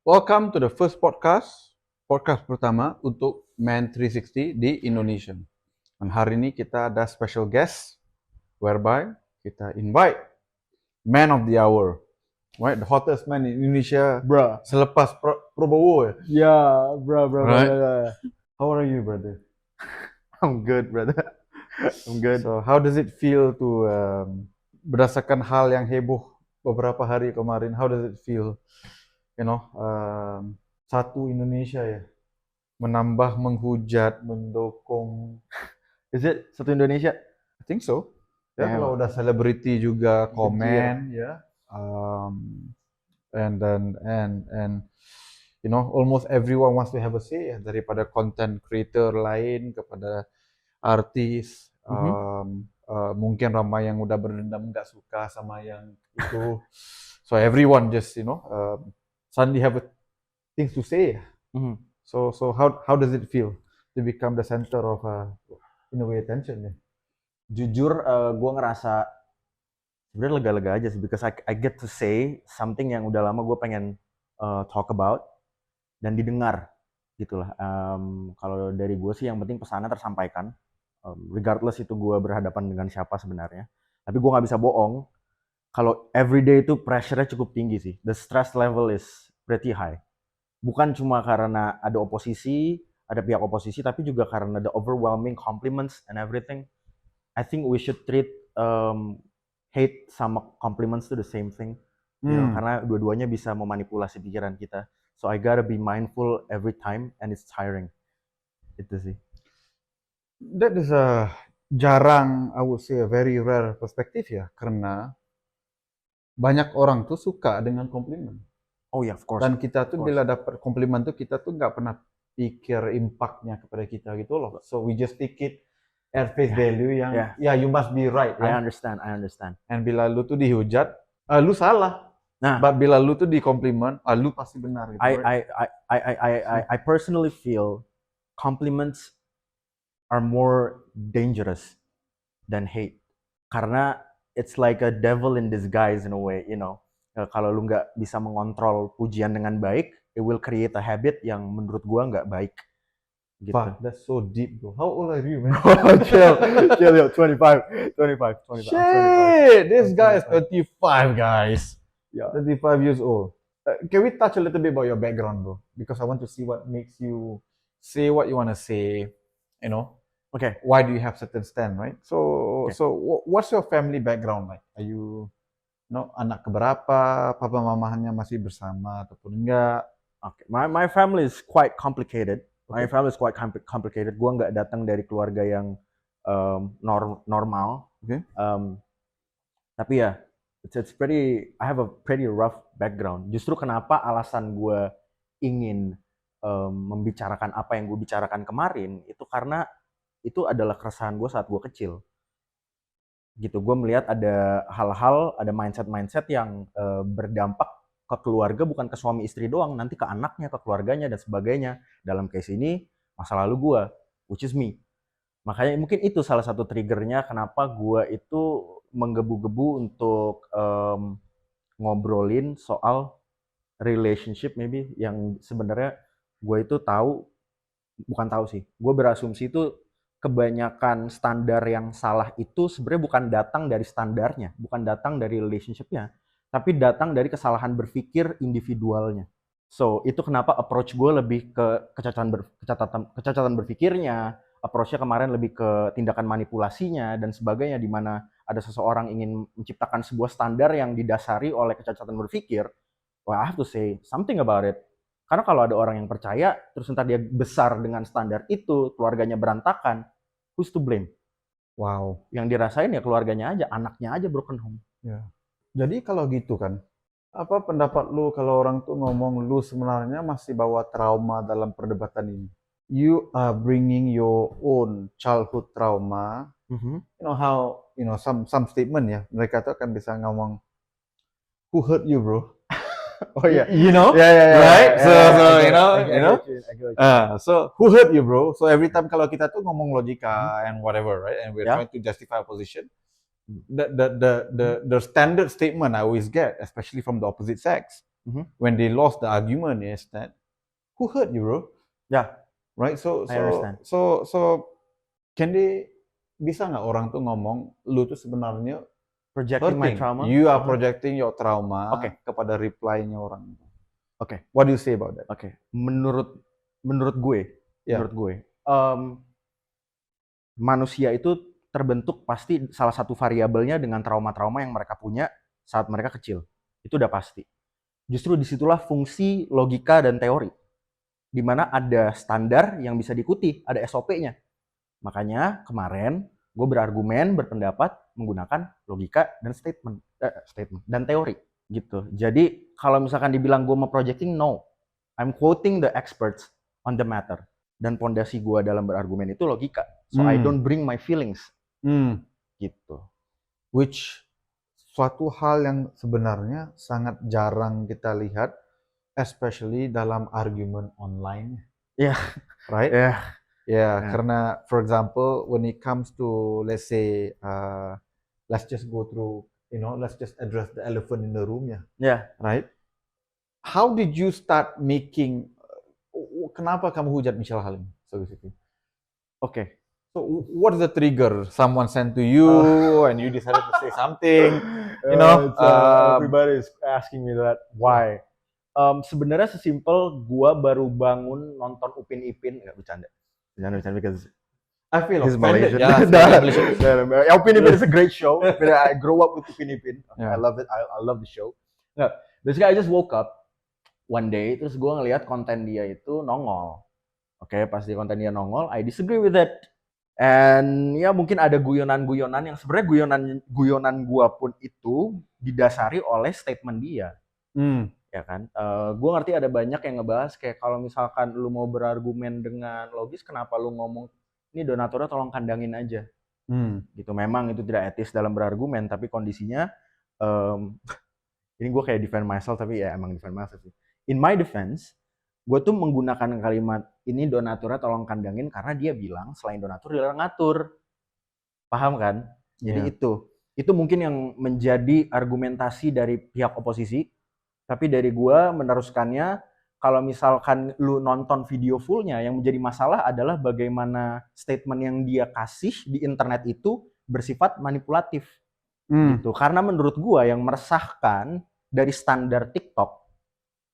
Welcome to the first podcast pertama untuk Man 360 di Indonesia. Dan hari ini kita ada special guest, whereby kita invite man of the hour, right? The hottest man in Indonesia Bruh. selepas Prabowo. Yeah, bro. Right. How are you, brother? I'm good, brother. I'm good. So how does it feel to berdasarkan hal yang heboh beberapa hari kemarin? How does it feel? Satu Indonesia ya, menambah, menghujat, mendukung. Is it satu Indonesia? I think so. Ya, Damn. kalau udah selebriti juga komen, ya. And almost everyone wants to have a say ya, daripada content creator lain kepada artis. Mungkin ramai yang udah berdendam nggak suka sama yang itu. So everyone just suddenly have things to say. So how does it feel to become the center of in a way attention ya? Jujur, gue ngerasa sebenarnya lega-lega aja sih, because I get to say something yang udah lama gue pengen talk about dan didengar, gitulah. Kalau dari gue sih yang penting pesannya tersampaikan, regardless itu gue berhadapan dengan siapa sebenarnya. Tapi gue nggak bisa bohong, kalau everyday itu pressure-nya cukup tinggi sih. The stress level is pretty high. Bukan cuma karena ada oposisi, ada pihak oposisi, tapi juga karena the overwhelming compliments and everything. I think we should treat hate sama compliments to the same thing. Karena dua-duanya bisa memanipulasi pikiran kita. So I gotta be mindful every time, and it's tiring. Itu sih. That is a jarang, I would say a very rare perspektif ya, karena banyak orang tuh suka dengan komplimen. Oh ya, of course. Dan kita tuh bila dapat komplimen tuh kita tuh nggak pernah pikir impact-nya kepada kita gitu loh. So we just take it at face value yang you must be right. I understand. And bila lu tuh dihujat, lu salah. Nah, but bila lu tuh dikomplimen, lu pasti benar gitu. I personally feel compliments are more dangerous than hate. Karena it's like a devil in disguise in a way, Kalau lu nggak bisa mengontrol pujian dengan baik, it will create a habit yang menurut gua nggak baik. Gitu. Fuck, that's so deep, bro. How old are you, man? Chill, 25. Shit, this guy is 35, guys. Yeah. 35 years old. Can we touch a little bit about your background, bro? Because I want to see what makes you say what you want to say, Okay. Why do you have certain stand, right? So what's your family background like? Are you anak keberapa? Papa mamahnya masih bersama ataupun enggak? Okay. My family is quite complicated. My family is quite complicated. Gua nggak datang dari keluarga yang normal. Okay. Tapi ya, I have a pretty rough background. Justru kenapa alasan gue ingin membicarakan apa yang gue bicarakan kemarin itu karena itu adalah keresahan gue saat gue kecil. Gitu, gue melihat ada hal-hal, ada mindset yang berdampak ke keluarga, bukan ke suami istri doang, nanti ke anaknya, ke keluarganya dan sebagainya. Dalam case ini masa lalu gue, which is me. Makanya mungkin itu salah satu triggernya kenapa gue itu menggebu-gebu untuk ngobrolin soal relationship maybe yang sebenarnya gue itu gue berasumsi itu kebanyakan standar yang salah itu sebenarnya bukan datang dari standarnya, bukan datang dari relationship-nya, tapi datang dari kesalahan berpikir individualnya. So itu kenapa approach gue lebih ke kecacatan berpikirnya, approach-nya kemarin lebih ke tindakan manipulasinya dan sebagainya, di mana ada seseorang ingin menciptakan sebuah standar yang didasari oleh kecacatan berpikir. Well, I have to say something about it. Karena kalau ada orang yang percaya, terus entar dia besar dengan standar itu, keluarganya berantakan, who's to blame? Wow. Yang dirasain ya keluarganya aja, anaknya aja broken home. Ya. Jadi kalau gitu kan, apa pendapat lu kalau orang tuh ngomong lu sebenarnya masih bawa trauma dalam perdebatan ini? You are bringing your own childhood trauma. Some statement ya, mereka tuh akan bisa ngomong, who hurt you, bro? Oh yeah, right? I So who hurt you, bro? So every time kalau kita tuh ngomong logika and whatever, right? And we're trying to justify a position, the standard statement I always get, especially from the opposite sex, Mhm. when they lost the argument is that who hurt you, bro? Yeah, Right? I understand. So can they bisa nggak orang tuh ngomong lu tuh sebenarnya Projecting my hurting. trauma. You are Uh-huh. projecting your Oke, trauma kepada reply-nya orang. oke, What do you say about that? oke. Menurut gue, Ya. manusia itu terbentuk pasti salah satu variabelnya dengan trauma-trauma yang mereka punya saat mereka kecil. Itu udah pasti. Justru disitulah fungsi logika dan teori. Di mana ada standar yang bisa diikuti, ada SOP-nya. Makanya kemarin gue berpendapat menggunakan logika dan statement dan teori gitu. Jadi kalau misalkan dibilang gue mau projecting, no, I'm quoting the experts on the matter. Dan pondasi gue dalam berargumen itu logika. So I don't bring my feelings gitu. Which suatu hal yang sebenarnya sangat jarang kita lihat, especially dalam argument online. Yeah. Right? Yeah. Yeah, karena for example, when it comes to let's say, let's just go through, let's just address the elephant in the room, ya. Yeah. Right? How did you start making? Kenapa kamu hujat Michelle Halim? So basically. Okay. So what is the trigger? Someone sent to you and you decided to say something. Everybody is asking me that. Why? Sebenarnya sesimpel gua baru bangun nonton Upin Ipin, nggak bercanda because I feel he's offended. Malaysian. Upin Ipin is a great show. I grew up with Upin Ipin. Yeah. I love it. I love the show. Nah, basically I just woke up one day, terus gue ngelihat konten dia itu nongol. Oke, pas di konten dia nongol, I disagree with it. And ya mungkin ada guyonan-guyonan yang sebenarnya guyonan gua pun itu didasari oleh statement dia. Ya kan? Gue ngerti ada banyak yang ngebahas kayak kalau misalkan lu mau berargumen dengan logis, kenapa lu ngomong ini donaturnya tolong kandangin aja. Gitu. Memang itu tidak etis dalam berargumen, tapi kondisinya ini gue kayak defend myself, tapi ya emang defend myself sih. In my defense, gue tuh menggunakan kalimat ini donaturnya tolong kandangin karena dia bilang selain donatur dilarang ngatur. Paham kan? Jadi itu mungkin yang menjadi argumentasi dari pihak oposisi. Tapi dari gue meneruskannya, kalau misalkan lu nonton video fullnya, yang menjadi masalah adalah bagaimana statement yang dia kasih di internet itu bersifat manipulatif. Gitu. Karena menurut gue yang meresahkan dari standar TikTok,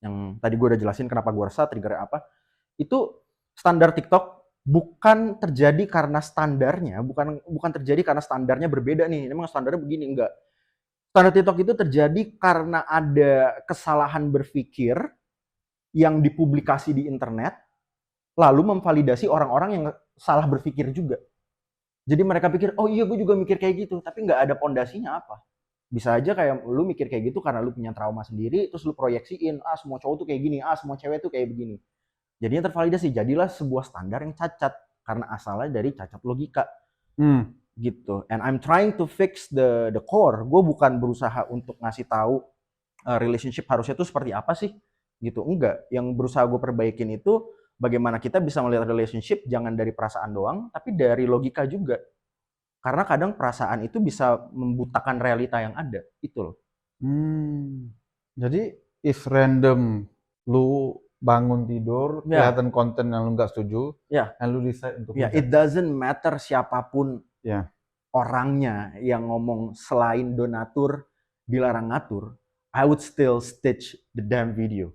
yang tadi gue udah jelasin kenapa gue resah, trigger apa, itu standar TikTok bukan terjadi karena standarnya, bukan terjadi karena standarnya berbeda nih, memang standarnya begini, enggak. Standar TikTok itu terjadi karena ada kesalahan berpikir yang dipublikasi di internet, lalu memvalidasi orang-orang yang salah berpikir juga. Jadi mereka pikir, oh iya gue juga mikir kayak gitu, tapi nggak ada pondasinya apa. Bisa aja kayak lu mikir kayak gitu karena lu punya trauma sendiri, terus lu proyeksiin, semua cowok tuh kayak gini, semua cewek tuh kayak begini. Jadinya tervalidasi, jadilah sebuah standar yang cacat, karena asalnya dari cacat logika. Gitu. And I'm trying to fix the core. Gue bukan berusaha untuk ngasih tahu relationship harusnya tuh seperti apa sih, gitu. Enggak. Yang berusaha gue perbaikin itu bagaimana kita bisa melihat relationship jangan dari perasaan doang, tapi dari logika juga. Karena kadang perasaan itu bisa membutakan realita yang ada. Itu loh. Jadi if random lu bangun tidur, kelihatan konten yang lu nggak setuju, and lu decide untuk it doesn't matter siapapun orangnya yang ngomong selain donatur dilarang ngatur, I would still stitch the damn video.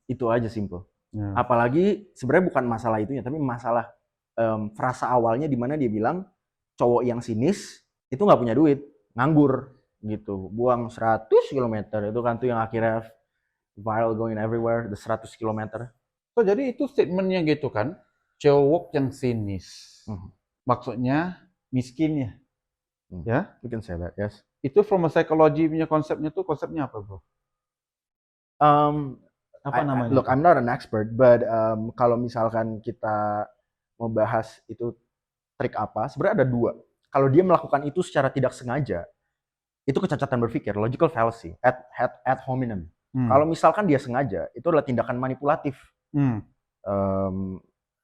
Itu aja simple. Apalagi sebenarnya bukan masalah itunya, tapi masalah frasa awalnya di mana dia bilang cowok yang sinis itu nggak punya duit, nganggur gitu, buang 100 km itu kan tuh yang akhirnya viral going everywhere, the 100 km. So jadi itu statementnya gitu kan, cowok yang sinis, maksudnya miskin ya? Ya, you can say that, yes. Itu from a psychology punya konsepnya apa bro? Apa namanya? Look, I'm not an expert, but kalau misalkan kita mau bahas itu trik apa, sebenarnya ada dua. Kalau dia melakukan itu secara tidak sengaja, itu kecacatan berpikir, logical fallacy, ad hominem. Kalau misalkan dia sengaja, itu adalah tindakan manipulatif.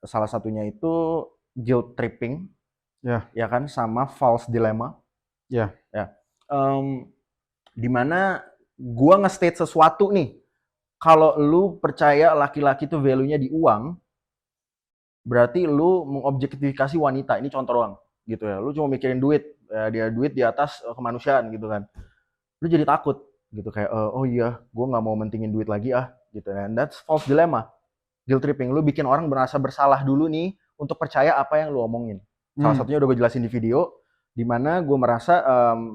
Salah satunya itu guilt tripping, ya kan, sama false dilemma. Dimana gua nge-state sesuatu nih, kalau lu percaya laki-laki tuh value-nya di uang, berarti lu mengobjektifikasi wanita. Ini contoh doang gitu ya. Lu cuma mikirin duit, dia duit di atas kemanusiaan gitu kan. Lu jadi takut gitu kayak oh iya, gue nggak mau mentingin duit lagi gitu. And that's false dilemma. Guilt tripping. Lu bikin orang merasa bersalah dulu nih untuk percaya apa yang lu omongin. Salah Hmm. satunya udah gue jelasin di video, di mana gue merasa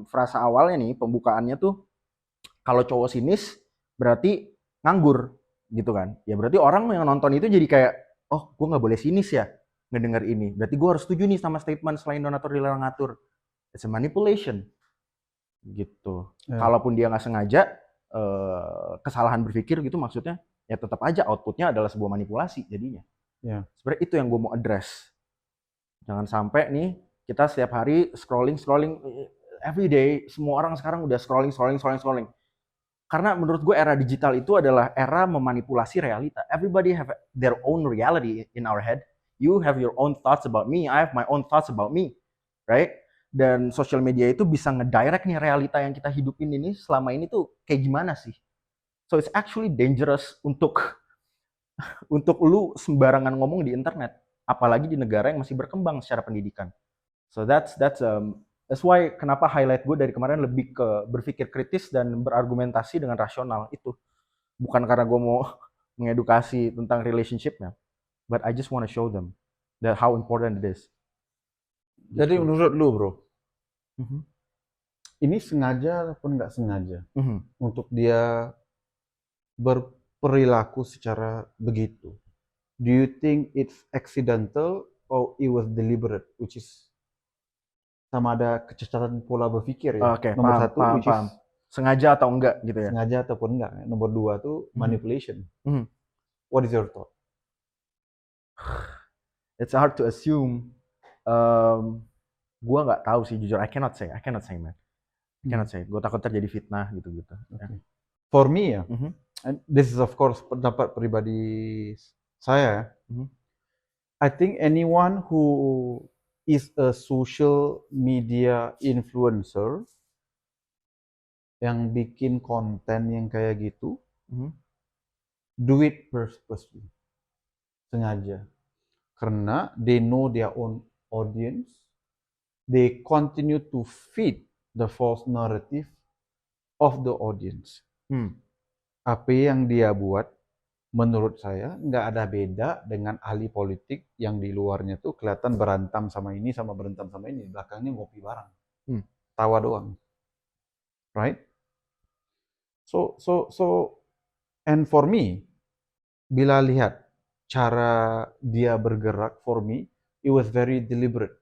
frasa awalnya nih pembukaannya tuh kalau cowok sinis berarti nganggur gitu kan. Ya berarti orang yang nonton itu jadi kayak, oh gue nggak boleh sinis ya ngedenger ini. Berarti gue harus setuju nih sama statement selain donatur dilarang ngatur. It's a manipulation gitu. Ya. Kalaupun dia nggak sengaja kesalahan berpikir gitu maksudnya, ya tetap aja outputnya adalah sebuah manipulasi jadinya. Ya. Sebenarnya itu yang gue mau address. Jangan sampai nih kita setiap hari scrolling every day, semua orang sekarang udah scrolling. Karena menurut gue era digital itu adalah era memanipulasi realita. Everybody have their own reality in our head. You have your own thoughts about me, I have my own thoughts about me, right? Dan social media itu bisa ngedirect nih realita yang kita hidupin ini selama ini tuh kayak gimana sih? So it's actually dangerous untuk lu sembarangan ngomong di internet, apalagi di negara yang masih berkembang secara pendidikan. So that's why kenapa highlight gue dari kemarin lebih ke berpikir kritis dan berargumentasi dengan rasional itu. Bukan karena gue mau mengedukasi tentang relationship-nya, but I just want to show them that how important it is. Jadi Gitu. menurut lu bro, Mhm. ini sengaja ataupun nggak sengaja Mhm. untuk dia berperilaku secara begitu? Do you think it's accidental or it was deliberate? Which is sama ada kecacatan pola berpikir ya. Oke, Nomor paham, satu, paham, which is paham. Sengaja atau enggak gitu ya. sengaja ataupun enggak. Nomor dua tuh Mhm. manipulation. Mhm. What is your thought? It's hard to assume. Gua nggak tahu sih jujur. I cannot say, man. I cannot say. Gue takut terjadi fitnah gitu-gitu. Ya. Okay. For me ya, Mhm. and this is of course pendapat pribadi saya. Mhm. I think anyone who is a social media influencer yang bikin konten yang kayak gitu, Mhm. do it purposely, sengaja. Karena they know their own audience, they continue to feed the false narrative of the audience. Hmm. Apa yang dia buat, menurut saya nggak ada beda dengan ahli politik yang di luarnya tuh kelihatan berantem sama ini sama berantem sama ini, belakangnya ngopi bareng, Hmm. tawa doang, right? So, and for me, bila lihat cara dia bergerak, for me, it was very deliberate,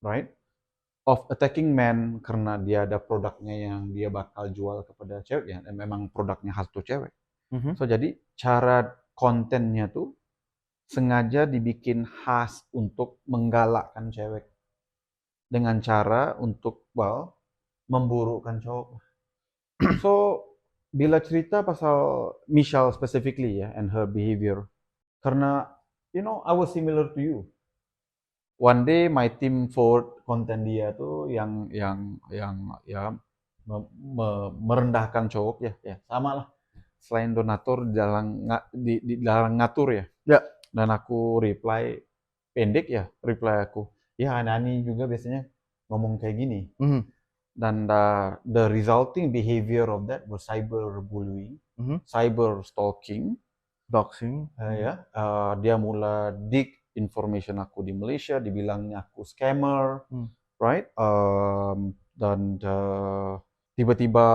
right? Of attacking men karena dia ada produknya yang dia bakal jual kepada cewek ya, dan memang produknya khas tuh cewek. Mhm. So jadi cara kontennya tuh sengaja dibikin khas untuk menggalakkan cewek dengan cara untuk memburukkan cowok. So bila cerita pasal Michelle specifically ya and her behavior, karena I was similar to you. One day my team forward konten dia tuh yang ya merendahkan cowok ya, sama lah. Selain donatur dilarang ngatur ya. Ya. Dan aku reply pendek ya, reply aku. Ya Nani juga biasanya ngomong kayak gini. Mhm. Dan the resulting behavior of that was cyberbullying, Mhm. cyber stalking. Doxing. Dia mulai dig information aku di Malaysia, dibilangnya aku scammer, right? Dan tiba-tiba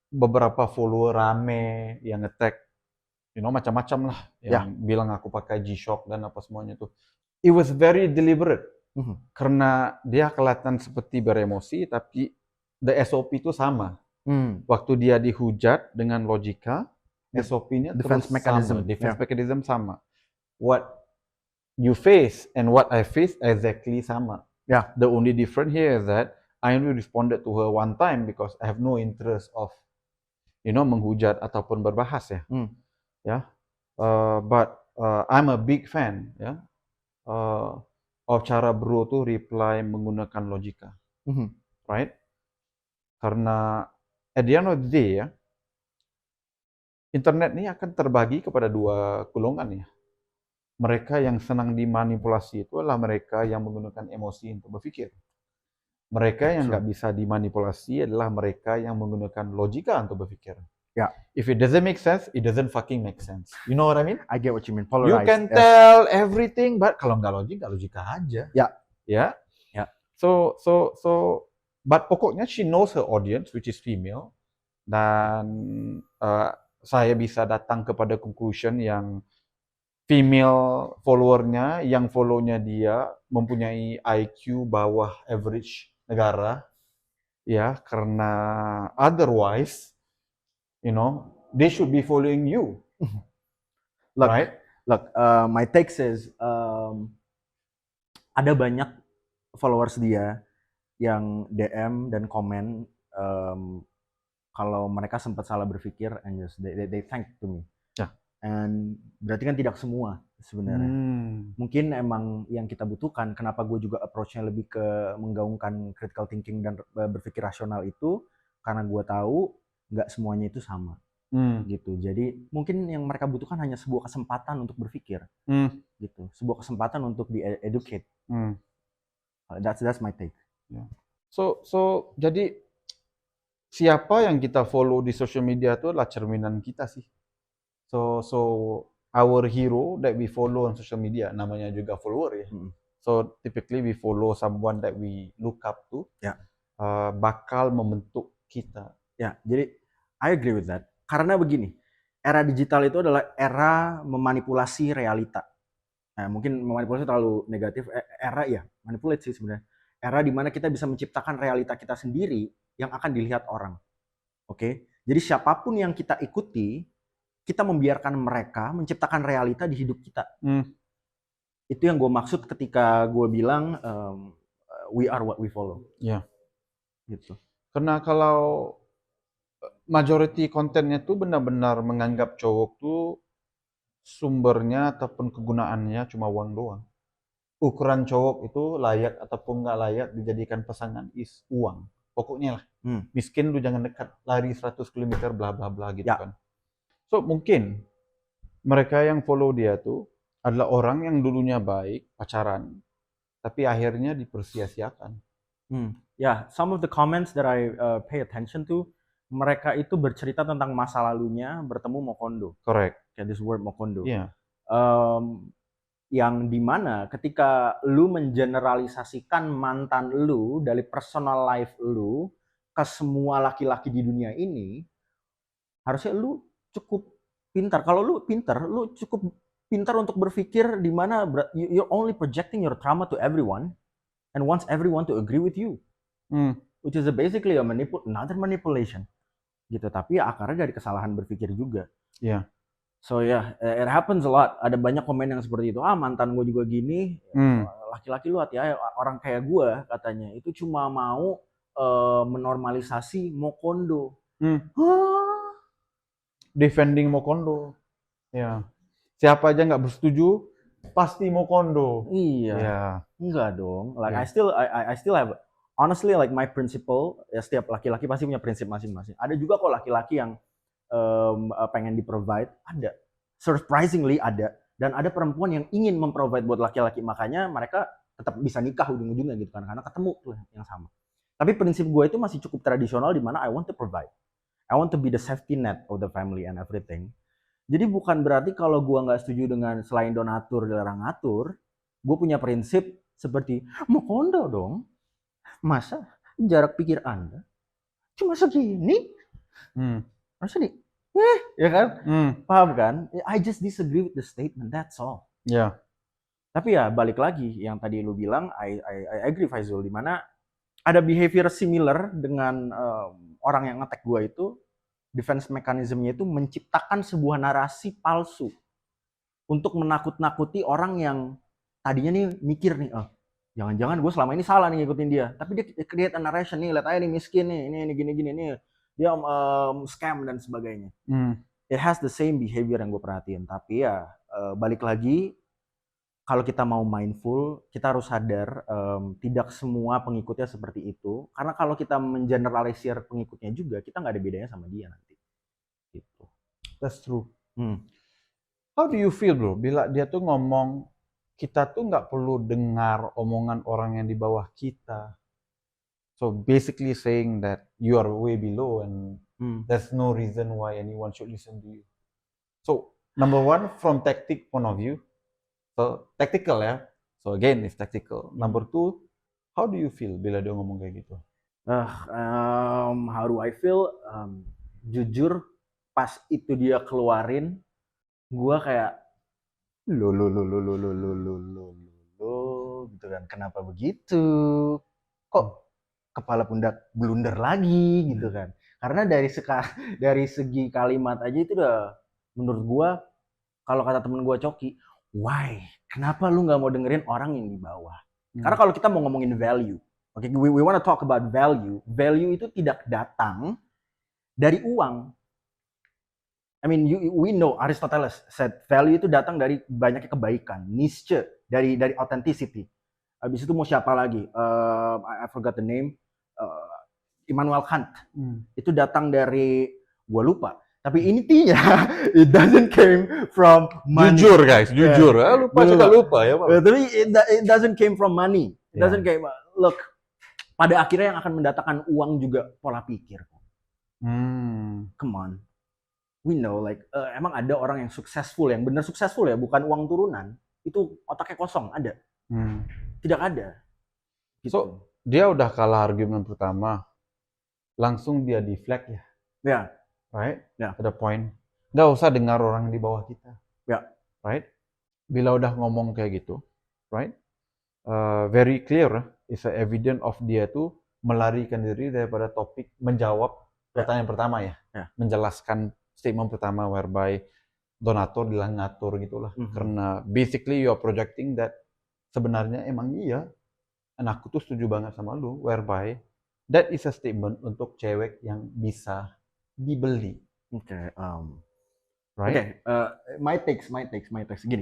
beberapa follower rame yang nge-tag, macam-macam lah, yang bilang aku pakai G-Shock dan apa semuanya tuh. It was very deliberate, karena dia kelihatan seperti beremosi, tapi the SOP itu sama. Waktu dia dihujat dengan logika, SOP-nya Defense terus mechanism. sama, defense mechanism sama. What you face and what I face exactly sama. Yeah. The only difference here is that I only responded to her one time because I have no interest of, menghujat ataupun berbahas ya. Ya. But I'm a big fan ya of cara bro tuh reply menggunakan logika, right? Karena at the end of the day ya, internet ini akan terbagi kepada dua golongan ya. Mereka yang senang dimanipulasi itu adalah mereka yang menggunakan emosi untuk berpikir. Mereka yang True. nggak bisa dimanipulasi adalah mereka yang menggunakan logika untuk berpikir. Ya, If it doesn't make sense, it doesn't fucking make sense. You know what I mean? I get what you mean. You Polarized. can Yes. tell everything, but kalau nggak logika aja. Ya. Ya. Ya. So, but pokoknya she knows her audience, which is female, dan saya bisa datang kepada conclusion yang female followernya, yang follow-nya dia mempunyai IQ bawah average negara, ya, karena otherwise, you know, they should be following you, Look, right? my take says ada banyak followers dia yang DM dan komen kalau mereka sempat salah berpikir and just they thank to me. Ya. And berarti kan tidak semua sebenarnya. Mungkin emang yang kita butuhkan, kenapa gue juga approach-nya lebih ke menggaungkan critical thinking dan berpikir rasional itu, karena gue tahu nggak semuanya itu sama. Gitu. Jadi mungkin yang mereka butuhkan hanya sebuah kesempatan untuk berpikir. Gitu. Sebuah kesempatan untuk di-educate. That's my take. Yeah. So jadi siapa yang kita follow di social media itu adalah cerminan kita sih. So our hero that we follow on social media, namanya juga follower ya. So typically we follow someone that we look up to. Ya. Bakal membentuk kita. Ya, jadi I agree with that. Karena begini, era digital itu adalah era memanipulasi realita. Nah, mungkin memanipulasi terlalu negatif. Era ya, manipulate sih sebenarnya. Era di mana kita bisa menciptakan realita kita sendiri yang akan dilihat orang. Oke? Jadi siapapun yang kita ikuti, kita membiarkan mereka menciptakan realita di hidup kita. Itu yang gue maksud ketika gue bilang we are what we follow. Ya. Gitu. Karena kalau majority kontennya tuh benar-benar menganggap cowok tuh sumbernya ataupun kegunaannya cuma uang doang. Ukuran cowok itu layak ataupun nggak layak dijadikan pasangan is uang. Pokoknya lah. Miskin lu jangan dekat, lari 100 km bla bla bla gitu Ya. kan. So mungkin mereka yang follow dia tuh adalah orang yang dulunya baik, pacaran, tapi akhirnya dipersia-siakan. Yeah, some of the comments that I pay attention to, mereka itu bercerita tentang masa lalunya bertemu Mokondo. Correct. Kayak this word Mokondo. Iya. Yang dimana ketika lu mengeneralisasikan mantan lu dari personal life lu ke semua laki-laki di dunia ini, harusnya lu cukup pintar. Kalau lu pintar, lu cukup pintar untuk berpikir di mana you're only projecting your trauma to everyone and wants everyone to agree with you. Which is basically another manipulation. Gitu, tapi akarnya dari kesalahan berpikir juga. Iya. So it happens a lot. Ada banyak komen yang seperti itu. Mantan gue juga gini. Laki-laki lu hati-hati, orang kayak gue katanya itu cuma mau menormalisasi Mokondo. Defending Mokondo. Ya. Siapa aja nggak bersetuju pasti Mokondo. Iya. Ya. Enggak dong. Like Yeah. I still have honestly like my principle. Ya, setiap laki-laki pasti punya prinsip masing-masing. Ada juga kok laki-laki yang pengen di-provide, ada. Surprisingly ada. Dan ada perempuan yang ingin memprovide buat laki-laki. Makanya mereka tetap bisa nikah ujung-ujungnya gitu kan. Karena ketemu tuh yang sama. Tapi prinsip gue itu masih cukup tradisional di mana I want to provide. I want to be the safety net of the family and everything. Jadi bukan berarti kalau gue nggak setuju dengan selain donatur dilarang ngatur, gue punya prinsip seperti, Mokondo dong. Masa jarak pikir Anda cuma segini? Masa nih? Ya kan? Paham kan? I just disagree with the statement, that's all. Ya. Tapi ya balik lagi yang tadi lu bilang, I agree Faizul, di mana ada behavior similar dengan orang yang nge-tag gue itu, defense mechanism-nya itu menciptakan sebuah narasi palsu untuk menakut-nakuti orang yang tadinya nih mikir nih, jangan-jangan gue selama ini salah nih ngikutin dia, tapi dia create a narration nih, lihat aja nih miskin nih, ini gini-gini nih, dia scam dan sebagainya. It has the same behavior yang gue perhatiin, tapi ya balik lagi, kalau kita mau mindful, kita harus sadar tidak semua pengikutnya seperti itu. Karena kalau kita mengeneralisir pengikutnya juga, kita nggak ada bedanya sama dia nanti. Gitu. That's true. Hmm. How do you feel, bro? Bila dia tuh ngomong, kita tuh nggak perlu dengar omongan orang yang di bawah kita. So basically saying that you are way below and Hmm. there's no reason why anyone should listen to you. So number one, from tactic point of view, so tactical ya. So again, it's tactical. Number two, how do you feel bila dia ngomong kayak gitu? How do I feel? Jujur, pas itu dia keluarin, gua kayak lo gitu kan, kenapa begitu? Kok kepala pundak blunder lagi gitu kan? Karena dari segi kalimat aja itu udah menurut gua, kalau kata temen gua Coki, why? Kenapa lu nggak mau dengerin orang yang di bawah? Karena kalau kita mau ngomongin value, okay, we want to talk about value. Value itu tidak datang dari uang. I mean, we know Aristoteles said value itu datang dari banyaknya kebaikan. Nietzsche dari authenticity. Habis itu mau siapa lagi? I forgot the name. Immanuel Kant. Itu datang dari, gua lupa. Tapi intinya, it doesn't came from money. Jujur guys, jujur. Lupa suka lupa ya Pak. Tapi it doesn't came from money. It doesn't came. Look, pada akhirnya yang akan mendatangkan uang juga pola pikir. Come on. We know, like, emang ada orang yang successful, yang benar successful ya, bukan uang turunan. Itu otaknya kosong, ada. Tidak ada. Gitu. So, dia udah kalah argumen pertama. Langsung dia deflect ya. Ya. Right? Ya. To the point. Nggak usah dengar orang di bawah kita. Ya. Right? Bila udah ngomong kayak gitu, right? Very clear, is a evidence of dia tuh melarikan diri daripada topik menjawab pertanyaan pertama ya. Menjelaskan statement pertama whereby donatur bilang ngatur gitulah. Karena basically you are projecting that sebenarnya emang iya. Dan aku tuh setuju banget sama lu, whereby that is a statement untuk cewek yang bisa dibeli. Oke. Right? My takes. Gini.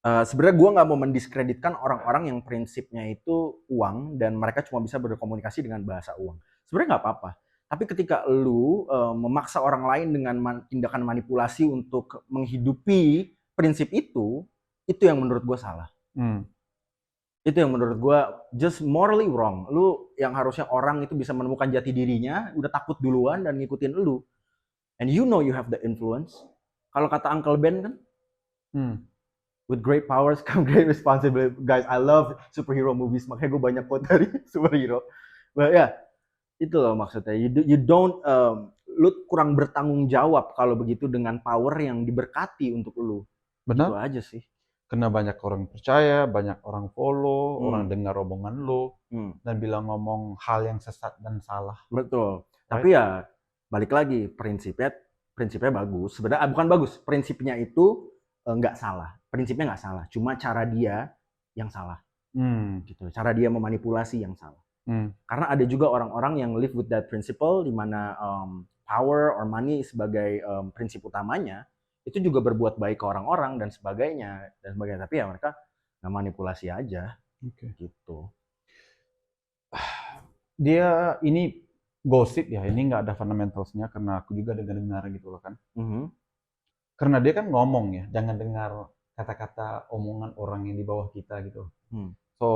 Sebenarnya gue nggak mau mendiskreditkan orang-orang yang prinsipnya itu uang dan mereka cuma bisa berkomunikasi dengan bahasa uang. Sebenarnya nggak apa-apa. Tapi ketika lu memaksa orang lain dengan tindakan manipulasi untuk menghidupi prinsip itu yang menurut gue salah. Itu yang menurut gue just morally wrong. Lu yang harusnya orang itu bisa menemukan jati dirinya, udah takut duluan dan ngikutin lu. And you know you have the influence. Kalau kata Uncle Ben kan, with great powers come great responsibility. Guys, I love superhero movies, makanya gue banyak quote dari superhero. But yeah, itu loh maksudnya. You don't, lu kurang bertanggung jawab kalau begitu dengan power yang diberkati untuk lu. Benar? Itu aja sih. Karena banyak orang percaya, banyak orang follow, orang dengar omongan lu, dan bilang ngomong hal yang sesat dan salah. Betul. Tapi ya balik lagi, prinsipnya bagus. Sebenarnya bukan bagus, prinsipnya itu nggak salah. Prinsipnya nggak salah, cuma cara dia yang salah. Gitu. Cara dia memanipulasi yang salah. Karena ada juga orang-orang yang live with that principle, di mana power or money sebagai prinsip utamanya, itu juga berbuat baik ke orang-orang dan sebagainya. Tapi ya mereka nggak manipulasi aja. Gitu. Dia ini gosip ya, ini nggak ada fundamentalsnya karena aku juga dengar gitu loh kan. Karena dia kan ngomong ya, jangan dengar kata-kata omongan orang yang di bawah kita gitu. So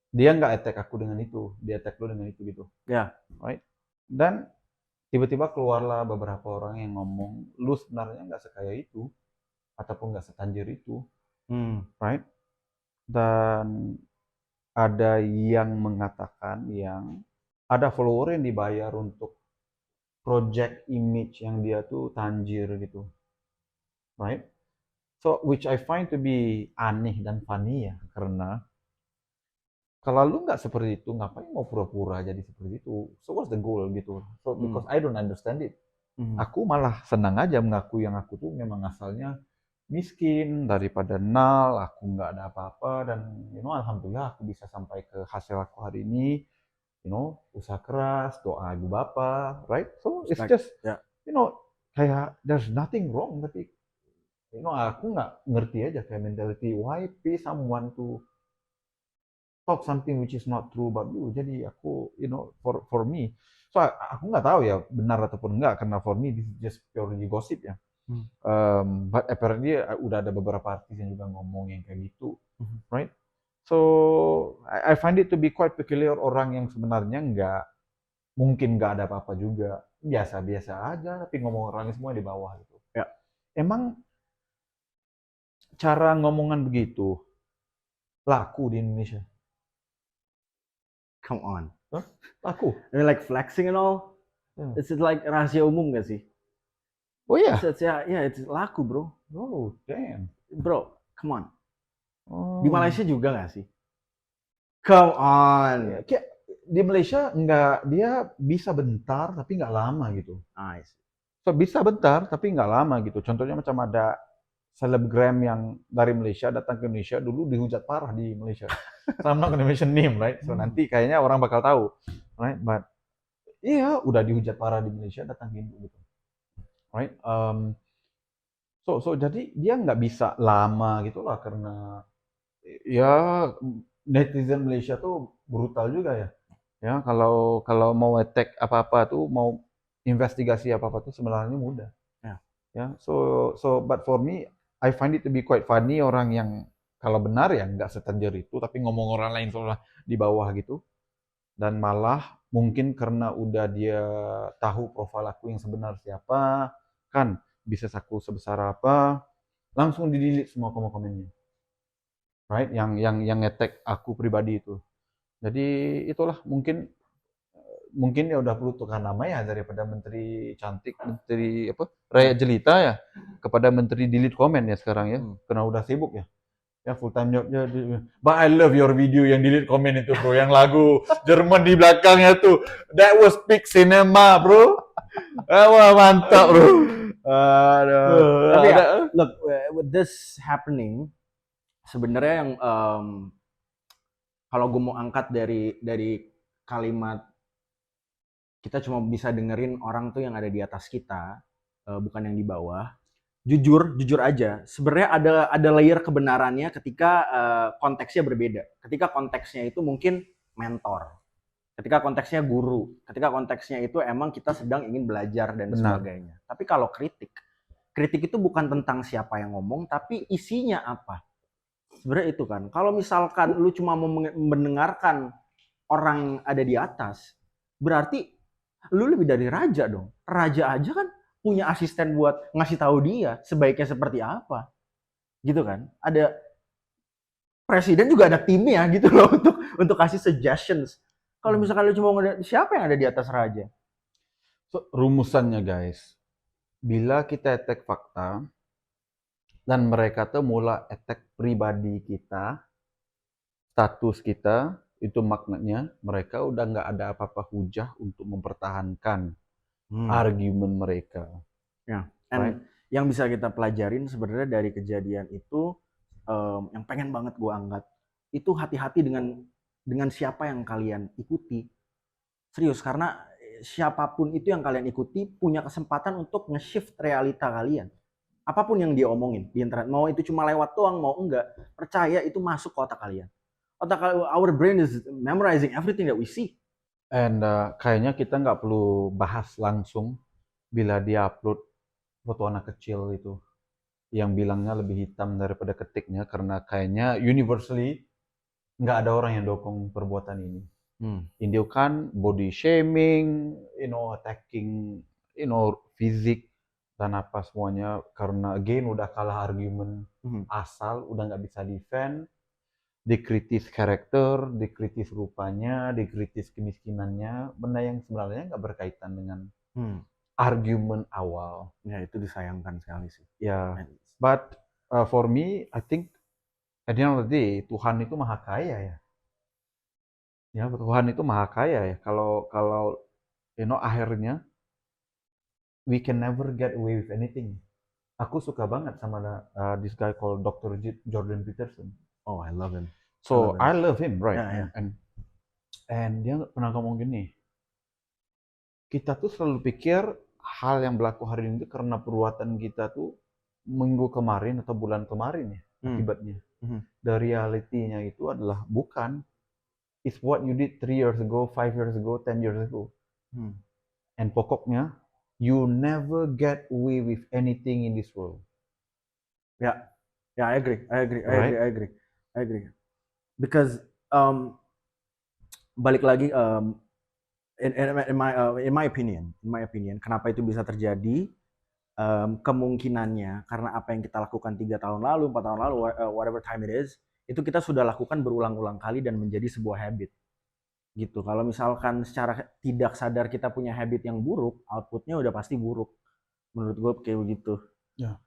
dia nggak attack aku dengan itu, dia attack lu dengan itu gitu. Ya. Right? Dan tiba-tiba keluarlah beberapa orang yang ngomong, lu sebenarnya nggak sekaya itu, ataupun nggak setajir itu, right? Dan ada yang mengatakan yang ada follower yang dibayar untuk project image yang dia tuh tanjir gitu, right? So which I find to be aneh dan funny ya, karena kalau lu nggak seperti itu, ngapain mau pura-pura jadi seperti itu? So what's the goal gitu? So because I don't understand it. Aku malah senang aja mengaku yang aku tuh memang asalnya miskin, daripada nol, aku nggak ada apa-apa, dan alhamdulillah aku bisa sampai ke hasil aku hari ini, usaha keras, doa ibu bapak, right? So it's just, kayak there's nothing wrong, tapi aku nggak ngerti aja kayak mentality, why pay someone to talk something which is not true about you. Jadi aku, for me, So aku nggak tahu ya benar ataupun enggak karena for me this is just purely gossip ya. Hmm. But apparently udah ada beberapa artis yang juga ngomong yang kayak gitu, Mhm. right? So I find it to be quite peculiar orang yang sebenarnya mungkin nggak ada apa-apa juga, biasa-biasa aja tapi ngomong orangnya semua di bawah gitu. Ya, Emang cara ngomongan begitu laku di Indonesia? come on. Hah? Laku? I mean, like flexing and all, Hmm. it's like rahasia umum gak sih? Oh iya? It's laku bro. Oh damn. Bro, come on. Di Oh. Malaysia juga gak sih? Come on. Ya, kayak di Malaysia nggak, dia bisa bentar tapi nggak lama gitu. Nice. So, bisa bentar tapi nggak lama gitu. Contohnya macam ada selebgram yang dari Malaysia datang ke Indonesia, dulu dihujat parah di Malaysia. So I'm not gonna mention name, right? So nanti kayaknya orang bakal tahu, right? But iya, udah dihujat parah di Malaysia datang ke Indo gitu, right? So jadi dia nggak bisa lama gitu lah karena ya netizen Malaysia tuh brutal juga ya. Ya kalau kalau mau attack apa-apa tuh, mau investigasi apa-apa tuh sebenarnya mudah. Ya. Ya, so but for me I find it to be quite funny orang yang kalau benar ya nggak setajir itu tapi ngomong orang lain seolah di bawah gitu, dan malah mungkin karena udah dia tahu profil aku yang sebenar siapa, kan bisnis aku sebesar apa, langsung di-delete semua komen-komennya, right? Yang nge-tag aku pribadi itu. Jadi itulah mungkin ya udah perlu tukar nama ya, daripada Menteri Cantik, Menteri apa, Raya Jelita ya, kepada Menteri Delete Comment ya sekarang ya, karena udah sibuk ya. Ya full time jobnya. But I love your video yang delete comment itu bro, yang lagu Jerman di belakangnya tuh, that was peak cinema bro. Wah mantap bro. Aduh. Tapi ya, look, with this happening, sebenarnya yang kalau gue mau angkat dari kalimat kita cuma bisa dengerin orang tuh yang ada di atas kita, bukan yang di bawah. Jujur aja, sebenarnya ada layer kebenarannya ketika konteksnya berbeda. Ketika konteksnya itu mungkin mentor, ketika konteksnya guru, ketika konteksnya itu emang kita sedang ingin belajar dan sebagainya. Tapi kalau kritik itu bukan tentang siapa yang ngomong, tapi isinya apa. Sebenarnya itu kan. Kalau misalkan lu cuma mau mendengarkan orang ada di atas, berarti lu lebih dari raja dong. Raja aja kan punya asisten buat ngasih tahu dia sebaiknya seperti apa, gitu kan? Ada presiden juga ada timnya gitu loh untuk kasih suggestions. Kalau misalkan lu cuma ngeliat siapa yang ada di atas raja? So, rumusannya guys, bila kita attack fakta dan mereka tuh mulai attack pribadi kita, status kita, itu maknanya mereka udah nggak ada apa-apa hujah untuk mempertahankan argumen mereka. Ya, and yang bisa kita pelajarin sebenarnya dari kejadian itu, yang pengen banget gue angkat, itu hati-hati dengan siapa yang kalian ikuti. Serius, karena siapapun itu yang kalian ikuti punya kesempatan untuk nge-shift realita kalian. Apapun yang dia omongin di internet, mau itu cuma lewat doang, mau enggak, percaya itu masuk ke otak kalian. Our brain is memorizing everything that we see. And kayaknya kita nggak perlu bahas langsung bila dia upload foto anak kecil itu yang bilangnya lebih hitam daripada ketiknya, karena kayaknya universally nggak ada orang yang dukung perbuatan ini. Ini kan body shaming, attacking, fisik dan apa semuanya, karena again udah kalah argumen asal, udah nggak bisa defend, dikritis karakter, dikritis rupanya, dikritis kemiskinannya, benda yang sebenarnya nggak berkaitan dengan argumen awal. Ya itu disayangkan sekali sih. Ya, but for me, I think at the end of the day, Tuhan itu maha kaya ya. Ya, Tuhan itu maha kaya ya. Kalau akhirnya we can never get away with anything. Aku suka banget sama this guy called Dr. Jordan Peterson. Oh, I love him. So I love him, right? Yeah. And dia pernah ngomong gini, kita tuh selalu pikir hal yang berlaku hari ini itu karena perbuatan kita tuh minggu kemarin atau bulan kemarin ya akibatnya. The reality-nya itu adalah bukan. It's what you did 3 years ago, 5 years ago, 10 years ago. Hmm. And pokoknya, you never get away with anything in this world, Ya, ya, I agree, right? I agree. Because balik lagi, in my opinion, kenapa itu bisa terjadi? Kemungkinannya karena apa yang kita lakukan 3 tahun lalu, 4 tahun lalu, whatever time it is, itu kita sudah lakukan berulang-ulang kali dan menjadi sebuah habit. Gitu. Kalau misalkan secara tidak sadar kita punya habit yang buruk, outputnya udah pasti buruk. Menurut gue kayak begitu. Ya.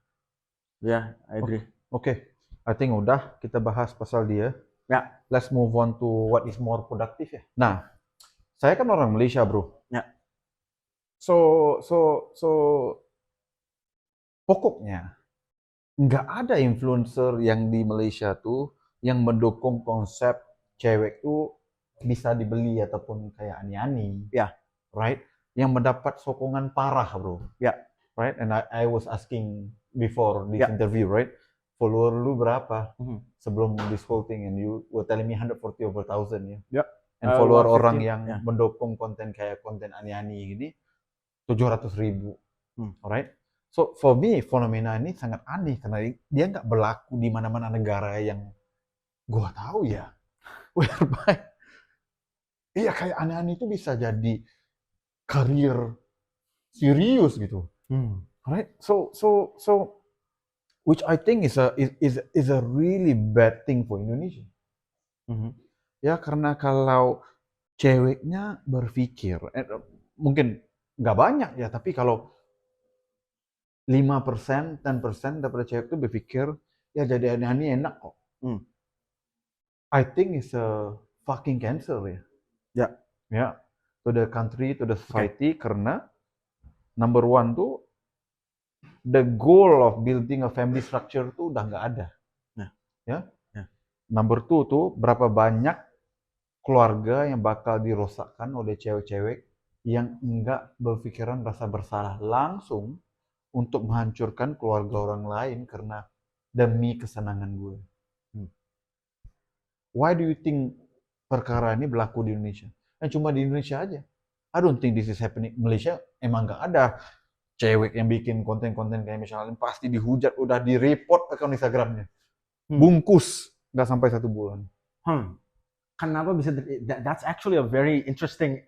Ya, I agree. Oke, I think udah kita bahas pasal dia. Ya, Let's move on to what is more productive ya. Nah, saya kan orang Malaysia, bro. ya, So pokoknya nggak ada influencer yang di Malaysia tuh yang mendukung konsep cewek tuh bisa dibeli ataupun kayak ani-ani, ya, right? Yang mendapat sokongan parah, bro. ya. Right? And I was asking before this Ya. interview, right? Follower lu berapa Mhm. sebelum this whole thing, and you were telling me 140 over 1,000 ya. Ya. And follower 150, orang yang ya. mendukung konten kayak konten ani-ani gini 700.000, alright? So for me fenomena ini sangat aneh karena dia nggak berlaku di mana-mana negara yang gua tahu ya. Whereby iya kayak ani-ani itu bisa jadi karir serius gitu. Alright? So which I think is a really bad thing for Indonesia. Ya karena kalau ceweknya berpikir, mungkin nggak banyak ya, tapi kalau 5%, 10% daripada cewek itu berpikir, ya jadi ani-ani enak kok. I think it's a fucking cancer ya. Ya. Ya, to the country, to the society, karena number one tuh, the goal of building a family structure tuh udah nggak ada. Ya. Number two tuh, berapa banyak keluarga yang bakal dirosakkan oleh cewek-cewek yang enggak berpikiran rasa bersalah langsung untuk menghancurkan keluarga orang lain karena demi kesenangan gue. Why do you think perkara ini berlaku di Indonesia? Cuma di Indonesia aja. I don't think this is happening. Malaysia emang nggak ada cewek yang bikin konten-konten kayak misalnya pasti dihujat, udah di-report akun Instagramnya. Bungkus, nggak sampai 1 bulan. Kenapa bisa that's actually a very interesting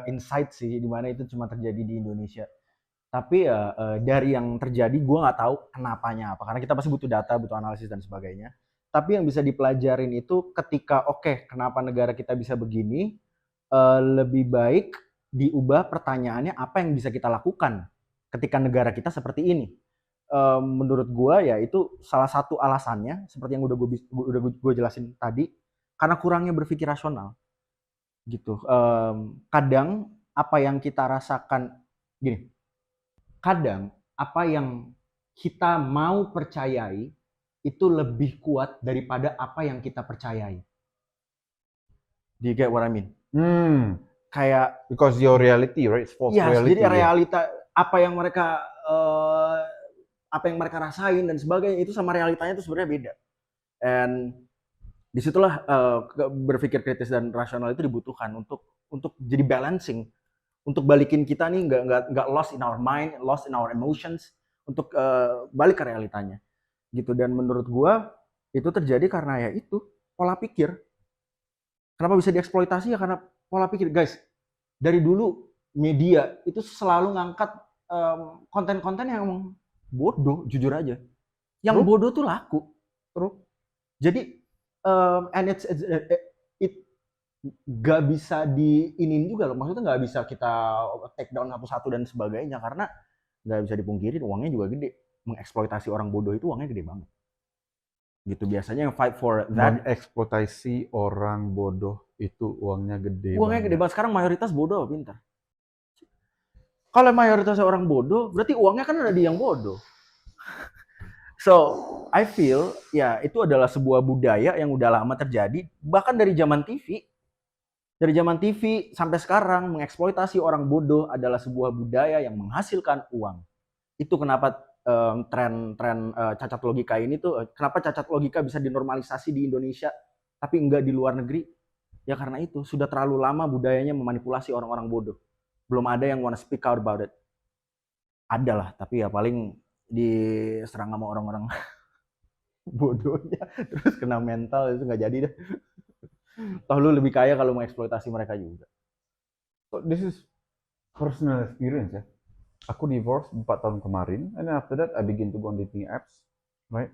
insight sih, di mana itu cuma terjadi di Indonesia. Tapi ya dari yang terjadi gue nggak tahu kenapanya apa, karena kita pasti butuh data, butuh analisis dan sebagainya. Tapi yang bisa dipelajarin itu ketika kenapa negara kita bisa begini, lebih baik diubah pertanyaannya apa yang bisa kita lakukan ketika negara kita seperti ini. Menurut gue ya itu salah satu alasannya seperti yang udah gue jelasin tadi, karena kurangnya berpikir rasional gitu. Kadang apa yang kita rasakan gini, kadang apa yang kita mau percayai itu lebih kuat daripada apa yang kita percayai. Do you get what I mean? Kayak because your reality, right? It's false reality. Jadi realita apa yang mereka rasain dan sebagainya itu sama realitanya itu sebenarnya beda. And disitulah berpikir kritis dan rasional itu dibutuhkan untuk jadi balancing, untuk balikin kita nih nggak lost in our mind, lost in our emotions, untuk balik ke realitanya gitu. Dan menurut gua itu terjadi karena ya itu pola pikir. Kenapa bisa dieksploitasi ya karena pola pikir, guys. Dari dulu media itu selalu ngangkat konten-konten yang emang bodoh, jujur aja. Yang bodoh tuh laku. Jadi and it gak bisa diinin juga loh, maksudnya gak bisa kita take down satu-satu dan sebagainya, karena gak bisa dipungkirin uangnya juga gede. Mengeksploitasi orang bodoh itu uangnya gede banget gitu. Biasanya yang fight for that, mengeksploitasi orang bodoh itu uangnya gede banget. Sekarang mayoritas bodoh apa pintar? Kalau mayoritas orang bodoh berarti uangnya kan ada di yang bodoh. So, I feel ya itu adalah sebuah budaya yang udah lama terjadi, bahkan dari zaman TV. Dari zaman TV sampai sekarang mengeksploitasi orang bodoh adalah sebuah budaya yang menghasilkan uang. Itu kenapa tren cacat logika ini tuh, kenapa cacat logika bisa dinormalisasi di Indonesia tapi enggak di luar negeri? Ya karena itu sudah terlalu lama budayanya memanipulasi orang-orang bodoh. belum ada yang wanna speak out about it. Ada lah, tapi ya paling diserang sama orang-orang bodohnya, terus kena mental, itu nggak jadi deh. Toh lu lebih kaya kalau mau eksploitasi mereka juga. So this is personal experience ya. Aku divorce 4 tahun kemarin, and then after that I begin to go on dating apps, right?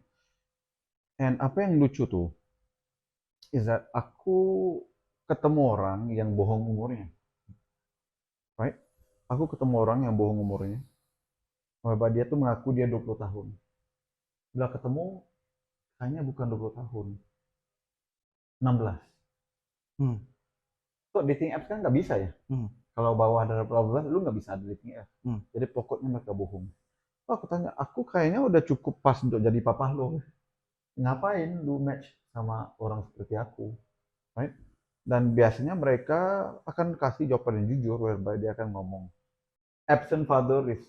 And apa yang lucu tuh, is that aku ketemu orang yang bohong umurnya, right? Aku ketemu orang yang bohong umurnya, bahwa dia tuh mengaku dia 20 tahun. Bila ketemu, kayaknya bukan 20 tahun, 16. Hmm. Kok dating apps kan nggak bisa ya? Hmm. Kalau bawah dari 18, lu nggak bisa ada dating apps. Hmm. Jadi pokoknya mereka bohong. Oh, aku tanya, aku kayaknya udah cukup pas untuk jadi papa lo. Ngapain lu match sama orang seperti aku? Right? Dan biasanya mereka akan kasih jawaban yang jujur, whereby dia akan ngomong, absent father is,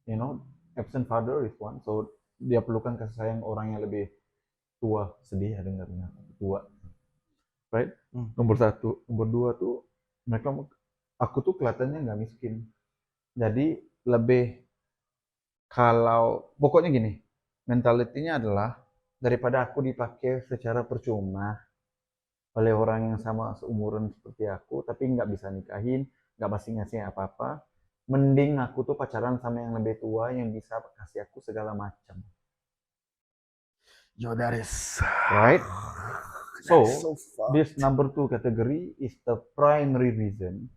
you know, absent father is one. So dia perlukan kasih sayang orang yang lebih tua. Sedih ya dengarnya, tua. Right? Nomor satu. Nomor dua tuh, mereka, aku tuh kelihatannya nggak miskin. Jadi lebih, kalau pokoknya gini, mentalitinya adalah daripada aku dipakai secara percuma oleh orang yang sama seumuran seperti aku, tapi nggak bisa nikahin, nggak masih ngasih apa-apa, mending aku tuh pacaran sama yang lebih tua yang bisa kasih aku segala macam. Yo, that is Right? so So, fucked. this number 2 category is the primary reason.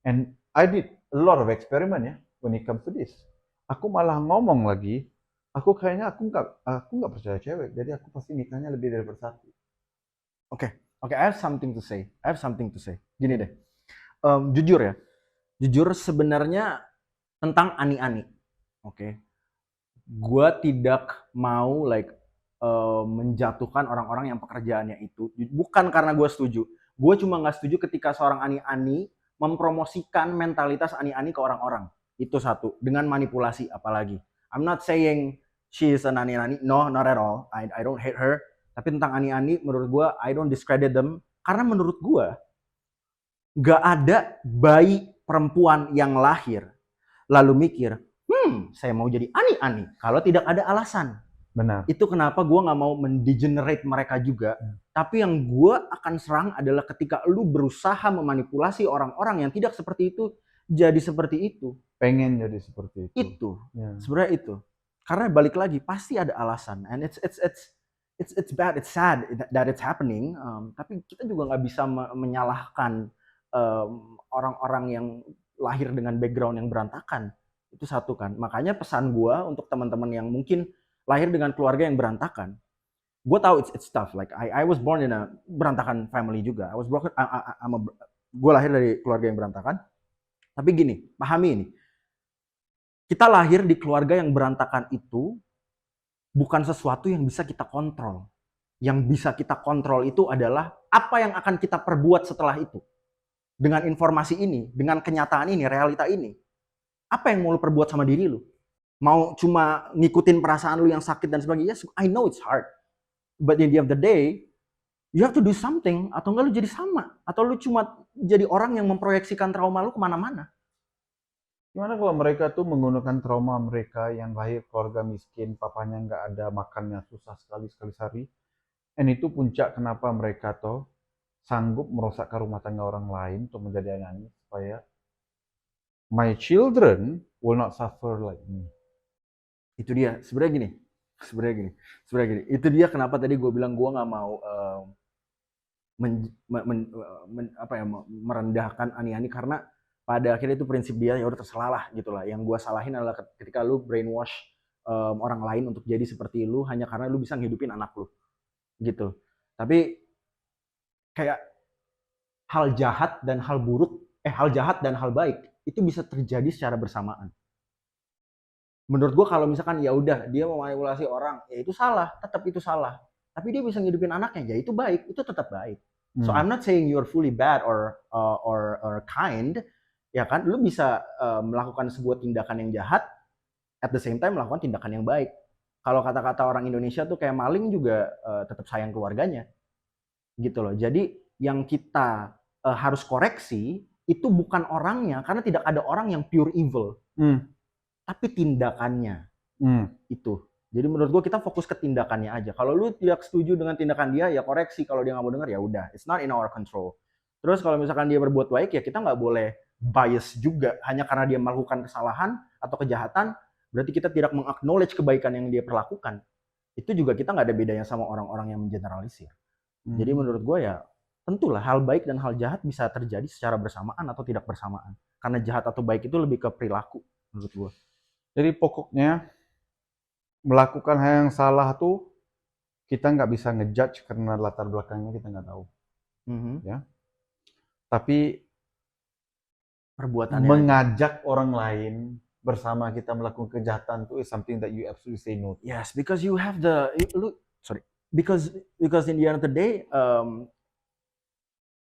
And I did a lot of experiment ya when it comes to this. Aku malah ngomong lagi, aku kayaknya aku nggak percaya cewek, jadi aku pasti nikahnya lebih dari satu. Oke, I have something to say. Gini deh, jujur ya, sebenarnya tentang ani-ani. Oke, gue tidak mau menjatuhkan orang-orang yang pekerjaannya itu, bukan karena gue setuju. Gue cuma nggak setuju ketika seorang ani-ani mempromosikan mentalitas ani-ani ke orang-orang. Itu satu, dengan manipulasi apalagi. I'm not saying she is an ani-ani, no, not at all. I don't hate her. Tapi tentang ani-ani, menurut gue, I don't discredit them. Karena menurut gue, gak ada bayi perempuan yang lahir lalu mikir, saya mau jadi ani-ani kalau tidak ada alasan. Benar. Itu kenapa gue gak mau mendegenerate mereka juga. Tapi yang gue akan serang adalah ketika lu berusaha memanipulasi orang-orang yang tidak seperti itu jadi seperti itu. Pengen jadi seperti itu. Itu, sebenarnya itu. Karena balik lagi pasti ada alasan. And it's bad, it's sad that it's happening. Tapi kita juga nggak bisa menyalahkan orang-orang yang lahir dengan background yang berantakan. Itu satu kan. Makanya pesan gue untuk teman-teman yang mungkin lahir dengan keluarga yang berantakan. Gue tahu it's tough. Like I was born in a berantakan family juga. I was broken. Gue lahir dari keluarga yang berantakan. Tapi gini, pahami ini. Kita lahir di keluarga yang berantakan itu bukan sesuatu yang bisa kita kontrol. Yang bisa kita kontrol itu adalah apa yang akan kita perbuat setelah itu. Dengan informasi ini, dengan kenyataan ini, realita ini. Apa yang mau lu perbuat sama diri lu? Mau cuma ngikutin perasaan lu yang sakit dan sebagainya? Yes, I know it's hard. But in the end of the day, you have to do something. Atau enggak lu jadi sama. Atau lu cuma jadi orang yang memproyeksikan trauma lu kemana-mana. Gimana kalau mereka tuh menggunakan trauma mereka yang lahir keluarga miskin, papanya nggak ada, makannya susah sekali sehari. Dan itu puncak kenapa mereka tuh sanggup merosakkan rumah tangga orang lain untuk menjadi ani-ani supaya my children will not suffer like me. Itu dia. Sebenarnya gini. Itu dia kenapa tadi gue bilang gue nggak mau merendahkan ani-ani, karena pada akhirnya itu prinsip dia, ya udah terserah lah gitulah. Yang gue salahin adalah ketika lu brainwash orang lain untuk jadi seperti lu hanya karena lu bisa ngehidupin anak lu gitu. Tapi kayak hal jahat dan hal baik itu bisa terjadi secara bersamaan. Menurut gue kalau misalkan ya udah dia memanipulasi orang, ya itu salah, tetap itu salah. Tapi dia bisa ngehidupin anaknya, ya itu baik, itu tetap baik. So I'm not saying you're fully bad or kind, ya kan? Lu bisa melakukan sebuah tindakan yang jahat, at the same time melakukan tindakan yang baik. Kalau kata-kata orang Indonesia tuh kayak maling juga tetap sayang keluarganya, gitu loh. Jadi yang kita harus koreksi itu bukan orangnya, karena tidak ada orang yang pure evil, tapi tindakannya itu. Jadi menurut gue kita fokus ke tindakannya aja. Kalau lu tidak setuju dengan tindakan dia, ya koreksi. Kalau dia nggak mau denger, ya udah. It's not in our control. Terus kalau misalkan dia berbuat baik, ya kita nggak boleh bias juga. Hanya karena dia melakukan kesalahan atau kejahatan, berarti kita tidak meng-acknowledge kebaikan yang dia perlakukan. Itu juga kita nggak ada bedanya sama orang-orang yang mengeneralisir. Jadi menurut gue ya, tentulah hal baik dan hal jahat bisa terjadi secara bersamaan atau tidak bersamaan. Karena jahat atau baik itu lebih ke perilaku, menurut gue. Jadi pokoknya melakukan hal yang salah tuh kita nggak bisa ngejudge karena latar belakangnya kita nggak tahu, ya. Tapi Perbuatannya mengajak orang lain bersama kita melakukan kejahatan tuh is something that you absolutely say no to. yes, because you have the because in the end of the day,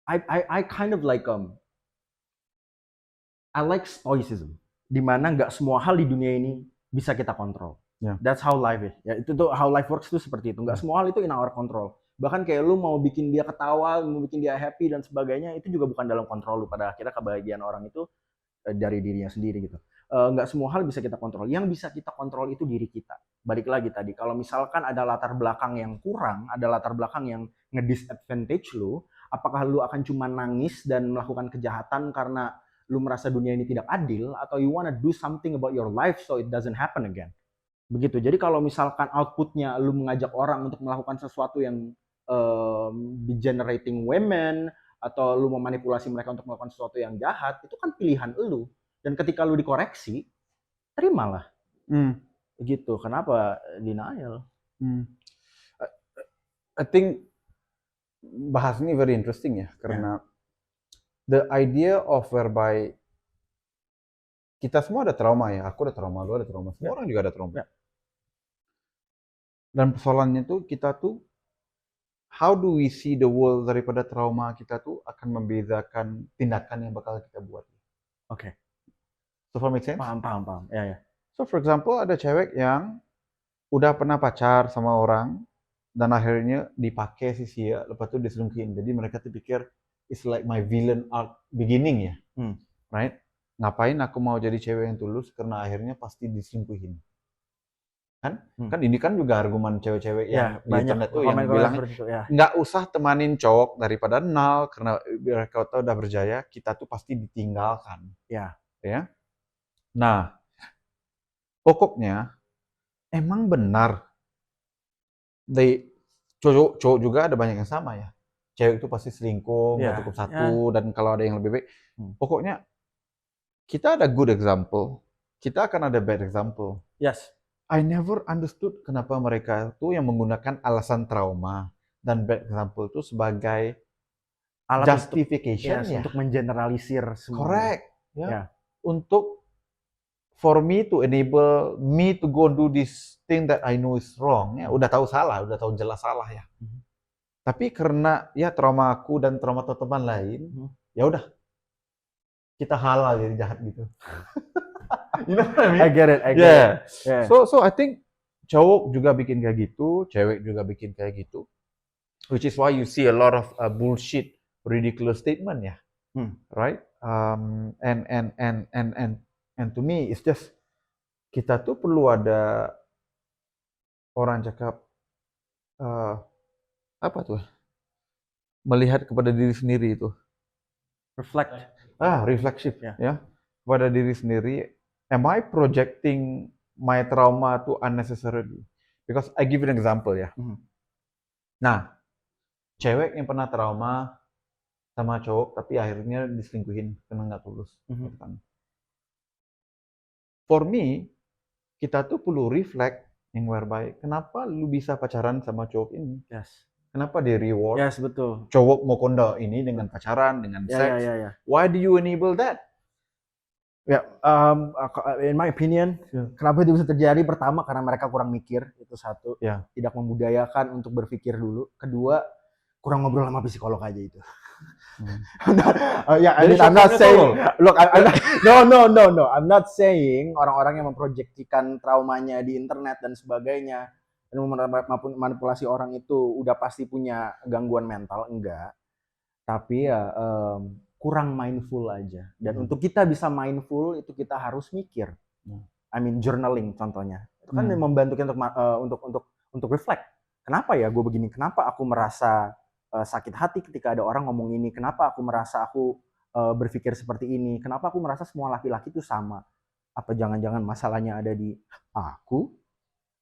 I kind of like I like stoicism, di mana nggak semua hal di dunia ini bisa kita kontrol. Yeah. That's how life is. Ya, itu tuh how life works tuh seperti itu. Nggak semua hal itu in our control. Bahkan kayak lu mau bikin dia ketawa, mau bikin dia happy dan sebagainya, itu juga bukan dalam kontrol lu. Pada akhirnya kebahagiaan orang itu dari dirinya sendiri gitu. Nggak semua hal bisa kita kontrol. Yang bisa kita kontrol itu diri kita. Balik lagi tadi, kalau misalkan ada latar belakang yang kurang, ada latar belakang yang nge-disadvantage lu, apakah lu akan cuma nangis dan melakukan kejahatan karena lu merasa dunia ini tidak adil, atau you wanna do something about your life so it doesn't happen again. Begitu. Jadi kalau misalkan outputnya lu mengajak orang untuk melakukan sesuatu yang degenerating women, atau lu memanipulasi mereka untuk melakukan sesuatu yang jahat, itu kan pilihan lu. Dan ketika lu dikoreksi, terimalah. Begitu. Kenapa denial? I think bahas ini very interesting ya, karena the idea of whereby kita semua ada trauma ya, aku ada trauma, lu ada trauma, semua orang juga ada trauma. Dan persoalannya tuh kita tuh how do we see the world daripada trauma kita tuh akan membedakan tindakan yang bakal kita buat. Oke. So far make sense? Paham. Ya. So for example ada cewek yang udah pernah pacar sama orang dan akhirnya dipakai si sia, lepas itu diselingkuhin. Jadi mereka tuh pikir it's like my villain arc beginning ya, right? Ngapain aku mau jadi cewek yang tulus karena akhirnya pasti diselingkuhin. Kan ini kan juga argumen cewek-cewek yang di internet tuh yang bilang nggak usah temanin cowok daripada nol karena mereka tahu udah berjaya, kita tuh pasti ditinggalkan. Ya. Nah, pokoknya emang benar cowok juga ada banyak yang sama ya. Cewek itu pasti selingkuh, nggak cukup satu, dan kalau ada yang lebih baik. Pokoknya kita ada good example, kita akan ada bad example. Yes. I never understood kenapa mereka itu yang menggunakan alasan trauma dan bad example itu sebagai alat justification untuk mengeneralisir semua. Correct. Untuk for me to enable me to go do this thing that I know is wrong. Ya, udah tahu salah, udah tahu jelas salah ya. Tapi karena ya trauma aku dan trauma teman lain, ya udah kita halal jadi jahat gitu. You know what I mean? I get it. Yeah. So I think cowok juga bikin kayak gitu, cewek juga bikin kayak gitu. Which is why you see a lot of bullshit, ridiculous statement ya, right? And to me it's just kita tuh perlu ada orang cakap apa tuh? Melihat kepada diri sendiri itu. Refleksif ya. Kepada diri sendiri. Am I projecting my trauma to unnecessarily? Because I give you an example ya. Nah, cewek yang pernah trauma sama cowok tapi akhirnya diselingkuhin karena nggak tulus. For me, kita tuh perlu reflect yang whereby kenapa lu bisa pacaran sama cowok ini? Kenapa di reward? Betul. Cowok mau kondo ini dengan pacaran, dengan seks. Why do you enable that? In my opinion, kenapa itu bisa terjadi? Pertama, karena mereka kurang mikir, itu satu. Tidak membudayakan untuk berpikir dulu. Kedua, kurang ngobrol sama psikolog aja itu. I'm not saying, look, no. I'm not saying orang-orang yang memproyeksikan traumanya di internet dan sebagainya, dan manipulasi orang itu udah pasti punya gangguan mental, enggak. Tapi kurang mindful aja. Dan untuk kita bisa mindful itu kita harus mikir. I mean journaling contohnya. Itu kan membantu kita untuk reflect. Kenapa ya gue begini? Kenapa aku merasa sakit hati ketika ada orang ngomong ini? Kenapa aku merasa aku berpikir seperti ini? Kenapa aku merasa semua laki-laki itu sama? Apa jangan-jangan masalahnya ada di aku?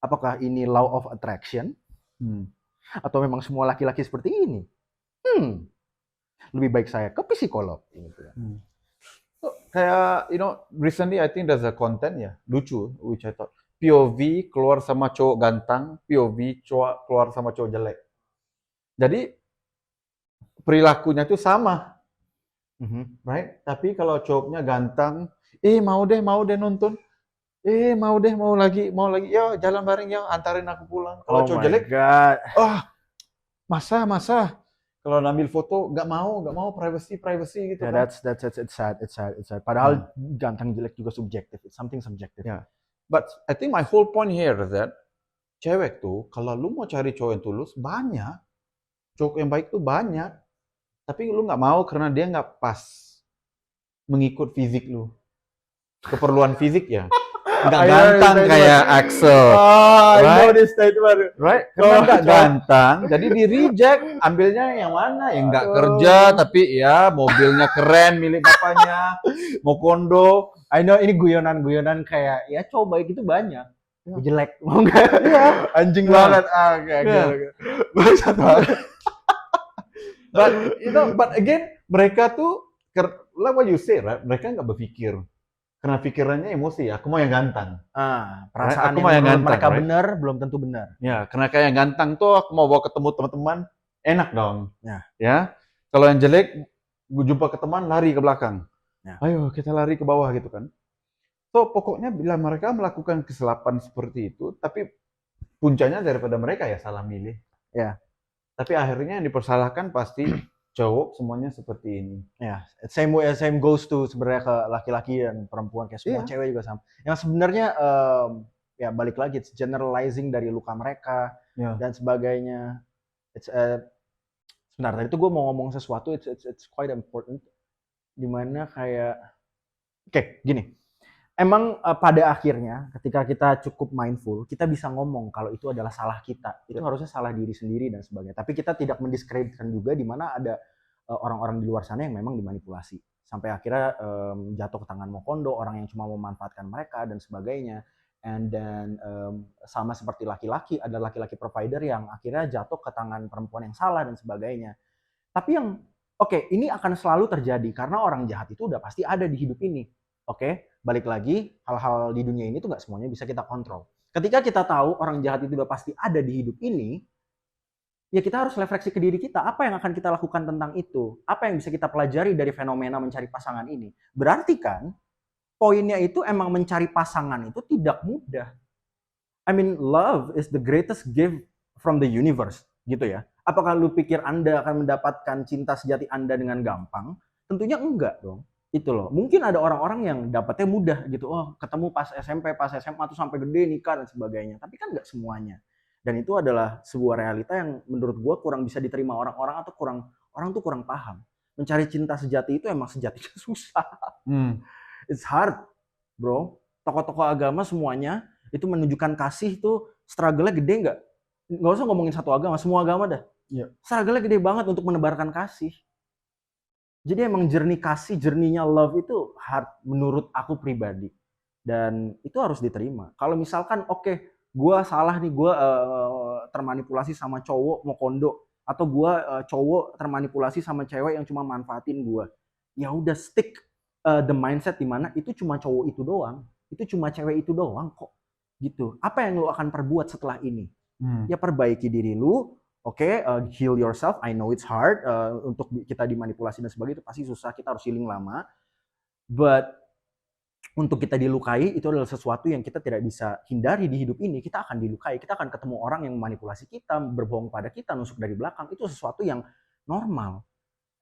Apakah ini law of attraction? Atau memang semua laki-laki seperti ini? Lebih baik saya ke psikolog. Gitu. So, kayak, recently I think there's a content ya, lucu, which I thought. POV keluar sama cowok ganteng, POV cowok keluar sama cowok jelek. Jadi, perilakunya tuh sama. Right? Tapi kalau cowoknya ganteng, mau deh nonton. Mau lagi, ya jalan bareng ya, antarin aku pulang. Kalau cowok jelek, masa. Kalau ngambil foto, nggak mau privacy gitu Yeah, kan. it's sad. Padahal ganteng jelek juga subjektif. It's something subjective. Yeah. But I think my whole point here is that cewek tuh, kalau lu mau cari cowok yang tulus, banyak. Cowok yang baik tuh banyak. Tapi lu nggak mau karena dia nggak pas mengikut fisik lu. Keperluan fisik ya. Nggak ganteng kayak Axel. I know this statement. Right? Karena nggak ganteng, jadi di reject. Ambilnya yang mana? Yang nggak kerja, tapi ya mobilnya keren milik bapaknya. Mau kondo. I know ini guyonan kayak ya cowok baik itu banyak. Jelek. Mau nggak? Anjing banget. Bangsat banget. But again, mereka tuh, like what you say, right? Mereka nggak berpikir. Karena pikirannya emosi, aku mau yang ganteng. Perasaan aku mau yang ganteng, mereka benar, belum tentu benar. Ya, karena kayak yang ganteng tuh aku mau bawa ketemu teman-teman, enak dong. Ya. Kalau yang jelek, gue jumpa ke teman, lari ke belakang. Ayo kita lari ke bawah gitu kan. So, pokoknya bila mereka melakukan kesalahan seperti itu, tapi puncaknya daripada mereka ya salah milih. Ya. Tapi akhirnya yang dipersalahkan pasti cowok semuanya seperti ini. Ya, same goes to sebenarnya ke laki-laki dan perempuan kayak semua cewek juga sama. Yang sebenarnya ya balik lagi it's generalizing dari luka mereka dan sebagainya. Sebentar, tadi itu gue mau ngomong sesuatu it's quite important dimana kayak gini. Emang pada akhirnya ketika kita cukup mindful, kita bisa ngomong kalau itu adalah salah kita. Itu harusnya salah diri sendiri dan sebagainya. Tapi kita tidak mendiskreditkan juga di mana ada orang-orang di luar sana yang memang dimanipulasi. Sampai akhirnya jatuh ke tangan Mokondo, orang yang cuma memanfaatkan mereka dan sebagainya. And then sama seperti laki-laki, ada laki-laki provider yang akhirnya jatuh ke tangan perempuan yang salah dan sebagainya. Tapi yang ini akan selalu terjadi karena orang jahat itu udah pasti ada di hidup ini. Balik lagi, hal-hal di dunia ini tuh nggak semuanya bisa kita kontrol. Ketika kita tahu orang jahat itu udah pasti ada di hidup ini, ya kita harus refleksi ke diri kita. Apa yang akan kita lakukan tentang itu? Apa yang bisa kita pelajari dari fenomena mencari pasangan ini? Berarti kan, poinnya itu emang mencari pasangan itu tidak mudah. I mean, love is the greatest gift from the universe, gitu ya. Apakah lu pikir Anda akan mendapatkan cinta sejati Anda dengan gampang? Tentunya enggak dong. Itu loh. Mungkin ada orang-orang yang dapatnya mudah gitu. Oh, ketemu pas SMP, pas SMA tuh sampai gede nikah dan sebagainya. Tapi kan nggak semuanya. Dan itu adalah sebuah realita yang menurut gue kurang bisa diterima orang-orang atau orang tuh kurang paham. Mencari cinta sejati itu emang sejatinya susah. It's hard, bro. Tokoh-tokoh agama semuanya itu menunjukkan kasih tuh struggle-nya gede nggak? Nggak usah ngomongin satu agama, semua agama dah. Struggle-nya gede banget untuk menebarkan kasih. Jadi emang jernihnya love itu hard menurut aku pribadi. Dan itu harus diterima. Kalau misalkan gue salah nih, gue termanipulasi sama cowok mau kondo. Atau gue cowok termanipulasi sama cewek yang cuma manfaatin gue. Ya udah stick the mindset dimana itu cuma cowok itu doang. Itu cuma cewek itu doang kok. Gitu. Apa yang lo akan perbuat setelah ini? Ya perbaiki diri lu. Heal yourself. I know it's hard untuk kita dimanipulasi dan sebagainya itu pasti susah. Kita harus healing lama. But untuk kita dilukai itu adalah sesuatu yang kita tidak bisa hindari di hidup ini. Kita akan dilukai. Kita akan ketemu orang yang memanipulasi kita, berbohong pada kita, nusuk dari belakang. Itu sesuatu yang normal.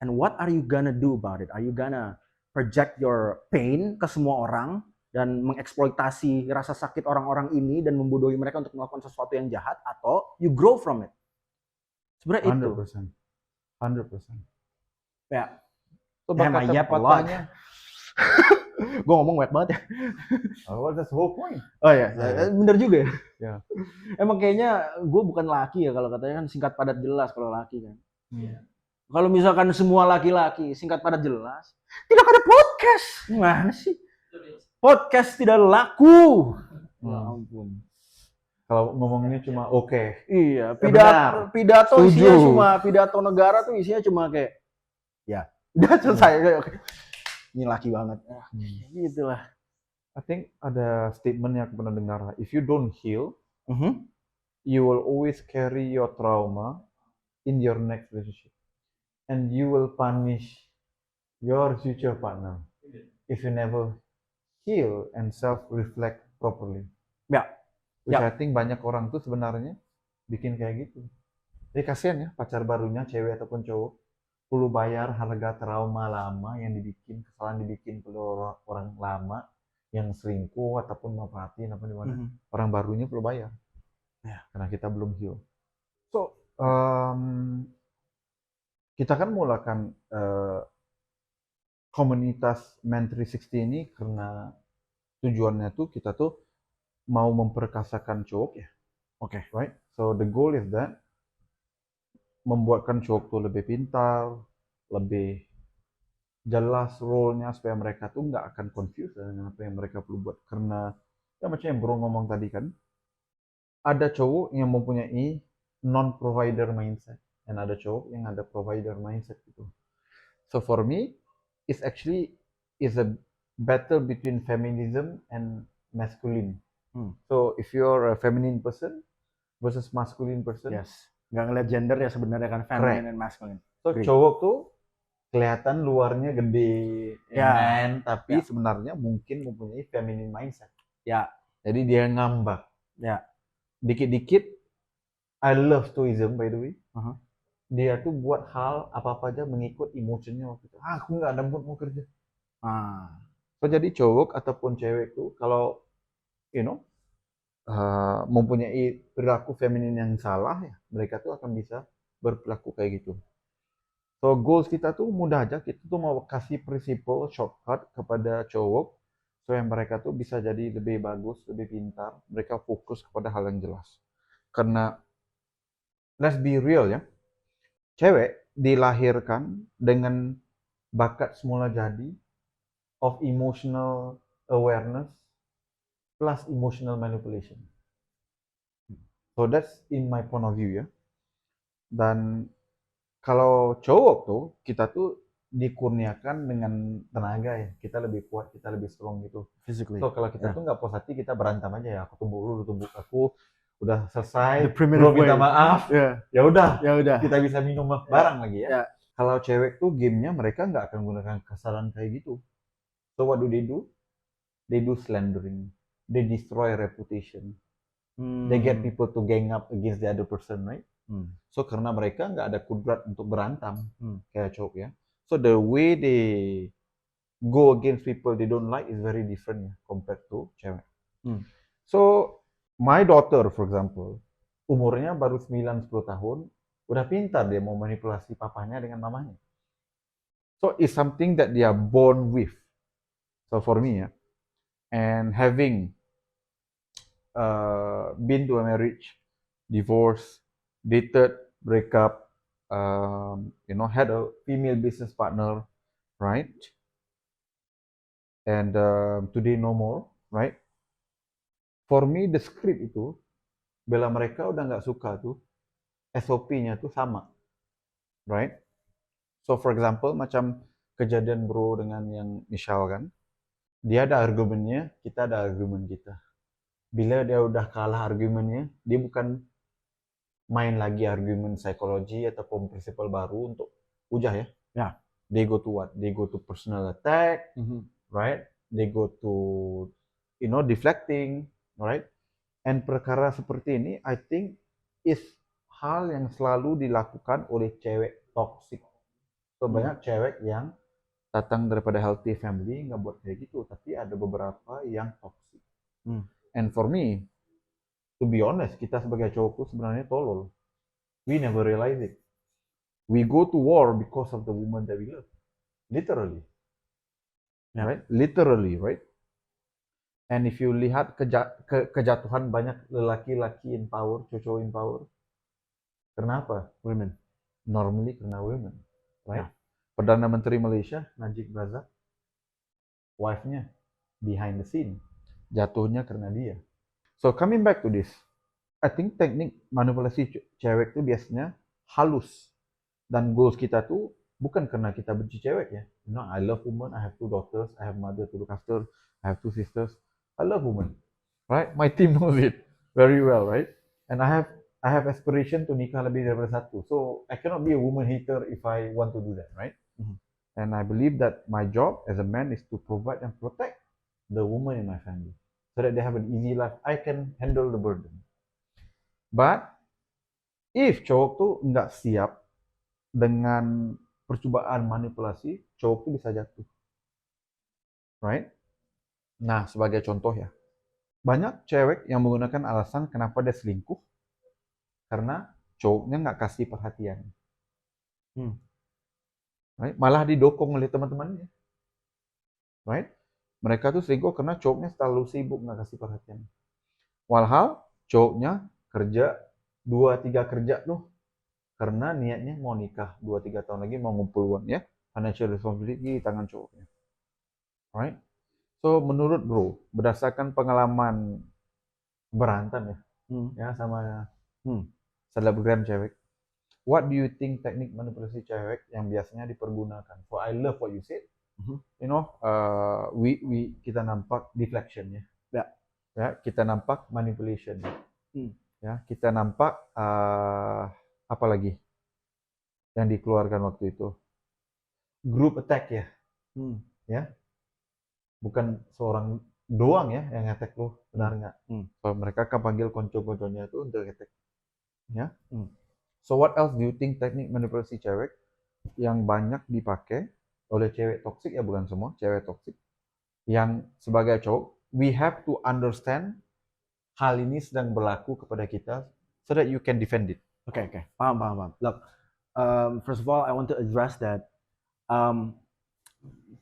And what are you gonna do about it? Are you gonna project your pain ke semua orang dan mengeksploitasi rasa sakit orang-orang ini dan membodohi mereka untuk melakukan sesuatu yang jahat, atau you grow from it? Sebenarnya 100%. 100%. Ya. Coba Am I kata yep a lot? patahnya, Gue ngomong wet banget ya. well, that's the whole point. Oh ya, Nah, bener juga ya. ya. Emang kayaknya gue bukan laki ya, kalau katanya kan singkat padat jelas kalau laki kan. Hmm. Kalau misalkan semua laki-laki singkat padat jelas, tidak ada podcast. Gimana sih? Podcast tidak laku. Ya ampun. Kalau ngomongnya cuma oke. Iya, benar. pidato isinya Setuju. cuma pidato negara tuh isinya cuma kayak ya, udah selesai. Oke. Ini laki banget. Gitu lah. I think ada statement yang aku pernah dengar. If you don't heal, Mhm. you will always carry your trauma in your next relationship. And you will punish your future partner if you never heal and self-reflect properly. Ya. Which Ya. I think banyak orang tuh sebenarnya bikin kayak gitu. Jadi kasihan ya pacar barunya, cewek ataupun cowok, perlu bayar harga trauma lama yang dibikin, kesalahan dibikin oleh orang lama yang selingkuh ataupun manfaatin apa di mana. Orang barunya perlu bayar. Ya. Karena kita belum heal. So, kita kan mulakan komunitas Man 360 ini karena tujuannya tuh kita tuh mau memperkasakan cowok ya. Oke. Right? So the goal is that membuatkan cowok tuh lebih pintar, lebih jelas role-nya supaya mereka tuh nggak akan confused dengan apa yang mereka perlu buat. Karena ya macam yang bro ngomong tadi kan, ada cowok yang mempunyai non-provider mindset dan ada cowok yang ada provider mindset gitu. So for me, it's actually is a battle between feminism and masculine. So if you're a feminine person versus masculine person, Yes. Nggak ngeliat gender ya sebenarnya kan, feminine and masculine. so Agree. cowok tuh kelihatan luarnya gede, Ya. man, tapi Ya. sebenarnya mungkin mempunyai feminine mindset. Ya. Jadi dia ngambak. Ya. Dikit-dikit, I love stoicism by the way. Uh-huh. Dia tuh buat hal apa-apa aja mengikut emosinya waktu itu. Aku nggak ada mood mau kerja. So jadi cowok ataupun cewek tuh kalau you know mempunyai perilaku feminin yang salah ya, mereka tuh akan bisa berperilaku kayak gitu. So goals kita tuh mudah aja, kita tuh mau kasih prinsipal shortcut kepada cowok supaya mereka tuh bisa jadi lebih bagus, lebih pintar, mereka fokus kepada hal yang jelas. Karena let's be real ya, cewek dilahirkan dengan bakat semula jadi of emotional awareness plus emotional manipulation. So that's in my point of view ya. Dan kalau cowok tuh, kita tuh dikurniakan dengan tenaga ya. Kita lebih kuat, kita lebih strong gitu. Physically. So kalau kita tuh nggak puas hati, kita berantem aja ya. Aku tumbuk lu tumbuk aku. Udah selesai. The primitive Bro minta way. maaf. Yeah. Ya udah. Ya udah. Kita bisa minum bareng lagi ya. Yeah. Kalau cewek tuh gamenya mereka nggak akan gunakan kasaran kayak gitu. So what do? They do slandering. They destroy reputation. They get people to gang up against the other person, right? So karena mereka nggak ada kudrat untuk berantem kayak cowok ya. So the way they go against people they don't like is very different ya compared to cewek. So my daughter for example, umurnya baru 9-10 tahun, udah pintar dia mau manipulasi papanya dengan mamanya. So it's something that they are born with. So for me ya, and having been to a marriage, divorce, dated, break up, had a female business partner, right? And today no more, right? For me, the script itu, bila mereka udah nggak suka tuh, SOP-nya tuh sama, right? So for example, macam kejadian bro dengan yang Michelle kan, dia ada argumennya, kita ada argumen kita. Bila dia udah kalah argumennya, dia bukan main lagi argumen psikologi ataupun prinsipal baru untuk ujah ya. Ya. They go to what? They go to personal attack, right? They go to deflecting, right? And perkara seperti ini, I think is hal yang selalu dilakukan oleh cewek toxic. So banyak cewek yang datang daripada healthy family nggak buat kayak gitu, tapi ada beberapa yang toxic. And for me, to be honest, kita sebagai cowok tuh sebenarnya tolol. We never realize it. We go to war because of the woman that we love. literally, Ya. right? Literally, right? And if you lihat kejatuhan banyak lelaki-laki in power, cowok in power, kenapa? Women. Normally karena women, right? Ya. Perdana Menteri Malaysia, Najib Razak, wife-nya behind the scene, jatuhnya karena dia. So coming back to this, I think teknik manipulasi cewek itu biasanya halus. Dan goals kita tuh bukan karena kita benci cewek ya. You know, I love women, I have 2 daughters, I have mother to look after, I have 2 sisters. I love women, right? My team knows it very well, right? And I have aspiration to nikah lebih daripada satu. So I cannot be a woman hater if I want to do that, right? Mhm. And I believe that my job as a man is to provide and protect the woman in my family so that they have an easy life. I can handle the burden. But if cowok tuh nggak siap dengan percobaan manipulasi, cowok tuh bisa jatuh. Right? Nah, sebagai contoh ya, banyak cewek yang menggunakan alasan kenapa dia selingkuh karena cowoknya nggak kasih perhatian. Right? Malah didukung oleh teman-temannya. Right? Mereka tuh selingkuh karena cowoknya selalu sibuk nggak kasih perhatian. Walhal cowoknya kerja 2-3 kerja tuh karena niatnya mau nikah 2-3 tahun lagi mau ngumpul uang ya, financial responsibility di tangan cowoknya. Right? So menurut bro, berdasarkan pengalaman berantem ya sama selebgram cewek, what do you think teknik manipulasi cewek yang biasanya dipergunakan? So I love what you said. You know, kita nampak deflection ya. Ya, kita nampak manipulation. Ya, kita nampak apa lagi yang dikeluarkan waktu itu? Group attack ya. Ya. Bukan seorang doang ya yang ngetek lu, benar nggak? So, mereka akan panggil konco-konconya itu untuk ngetek. Ya. So what else do you think teknik manipulasi cewek yang banyak dipakai oleh cewek toksik ya, bukan semua, cewek toksik. Yang sebagai cowok, we have to understand hal ini sedang berlaku kepada kita so that you can defend it. Okay. Paham. Look, first of all, I want to address that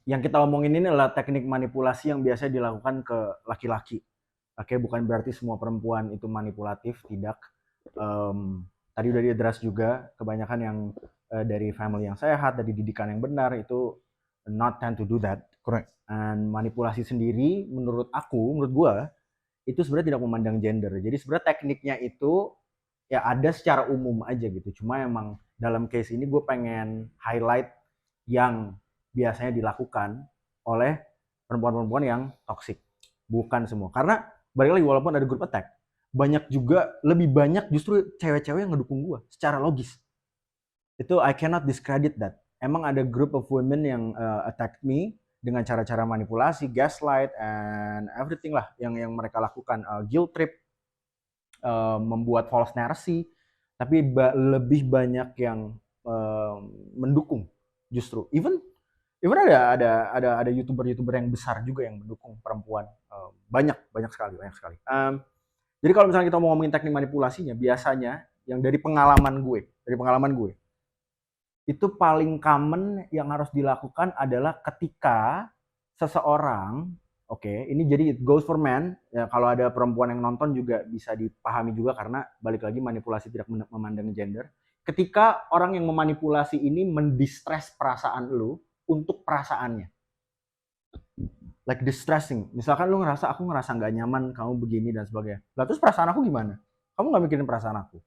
yang kita omongin ini adalah teknik manipulasi yang biasa dilakukan ke laki-laki. Oke, bukan berarti semua perempuan itu manipulatif, tidak. Tadi udah diadres juga, kebanyakan yang dari family yang sehat, dari didikan yang benar, itu not tend to do that. Correct. And manipulasi sendiri, menurut gua, itu sebenarnya tidak memandang gender. Jadi sebenarnya tekniknya itu ya ada secara umum aja gitu. Cuma emang dalam case ini gue pengen highlight yang biasanya dilakukan oleh perempuan-perempuan yang toxic. Bukan semua. Karena balik lagi, walaupun ada group attack, lebih banyak justru cewek-cewek yang ngedukung gue secara logis. Itu I cannot discredit that. Emang ada group of women yang attack me dengan cara-cara manipulasi, gaslight, and everything lah yang mereka lakukan. Guilt trip, membuat false narrative, tapi lebih banyak yang mendukung justru. Even ada youtuber yang besar juga yang mendukung perempuan. Banyak sekali. Jadi kalau misalnya kita mau ngomongin teknik manipulasinya, biasanya yang dari pengalaman gue, itu paling common yang harus dilakukan adalah ketika seseorang, ini jadi it goes for men, ya kalau ada perempuan yang nonton juga bisa dipahami juga karena balik lagi manipulasi tidak memandang gender. Ketika orang yang memanipulasi ini mendistress perasaan lu untuk perasaannya. Like distressing. Misalkan lu ngerasa, aku ngerasa nggak nyaman, kamu begini dan sebagainya. Lah terus perasaan aku gimana? Kamu nggak mikirin perasaan aku.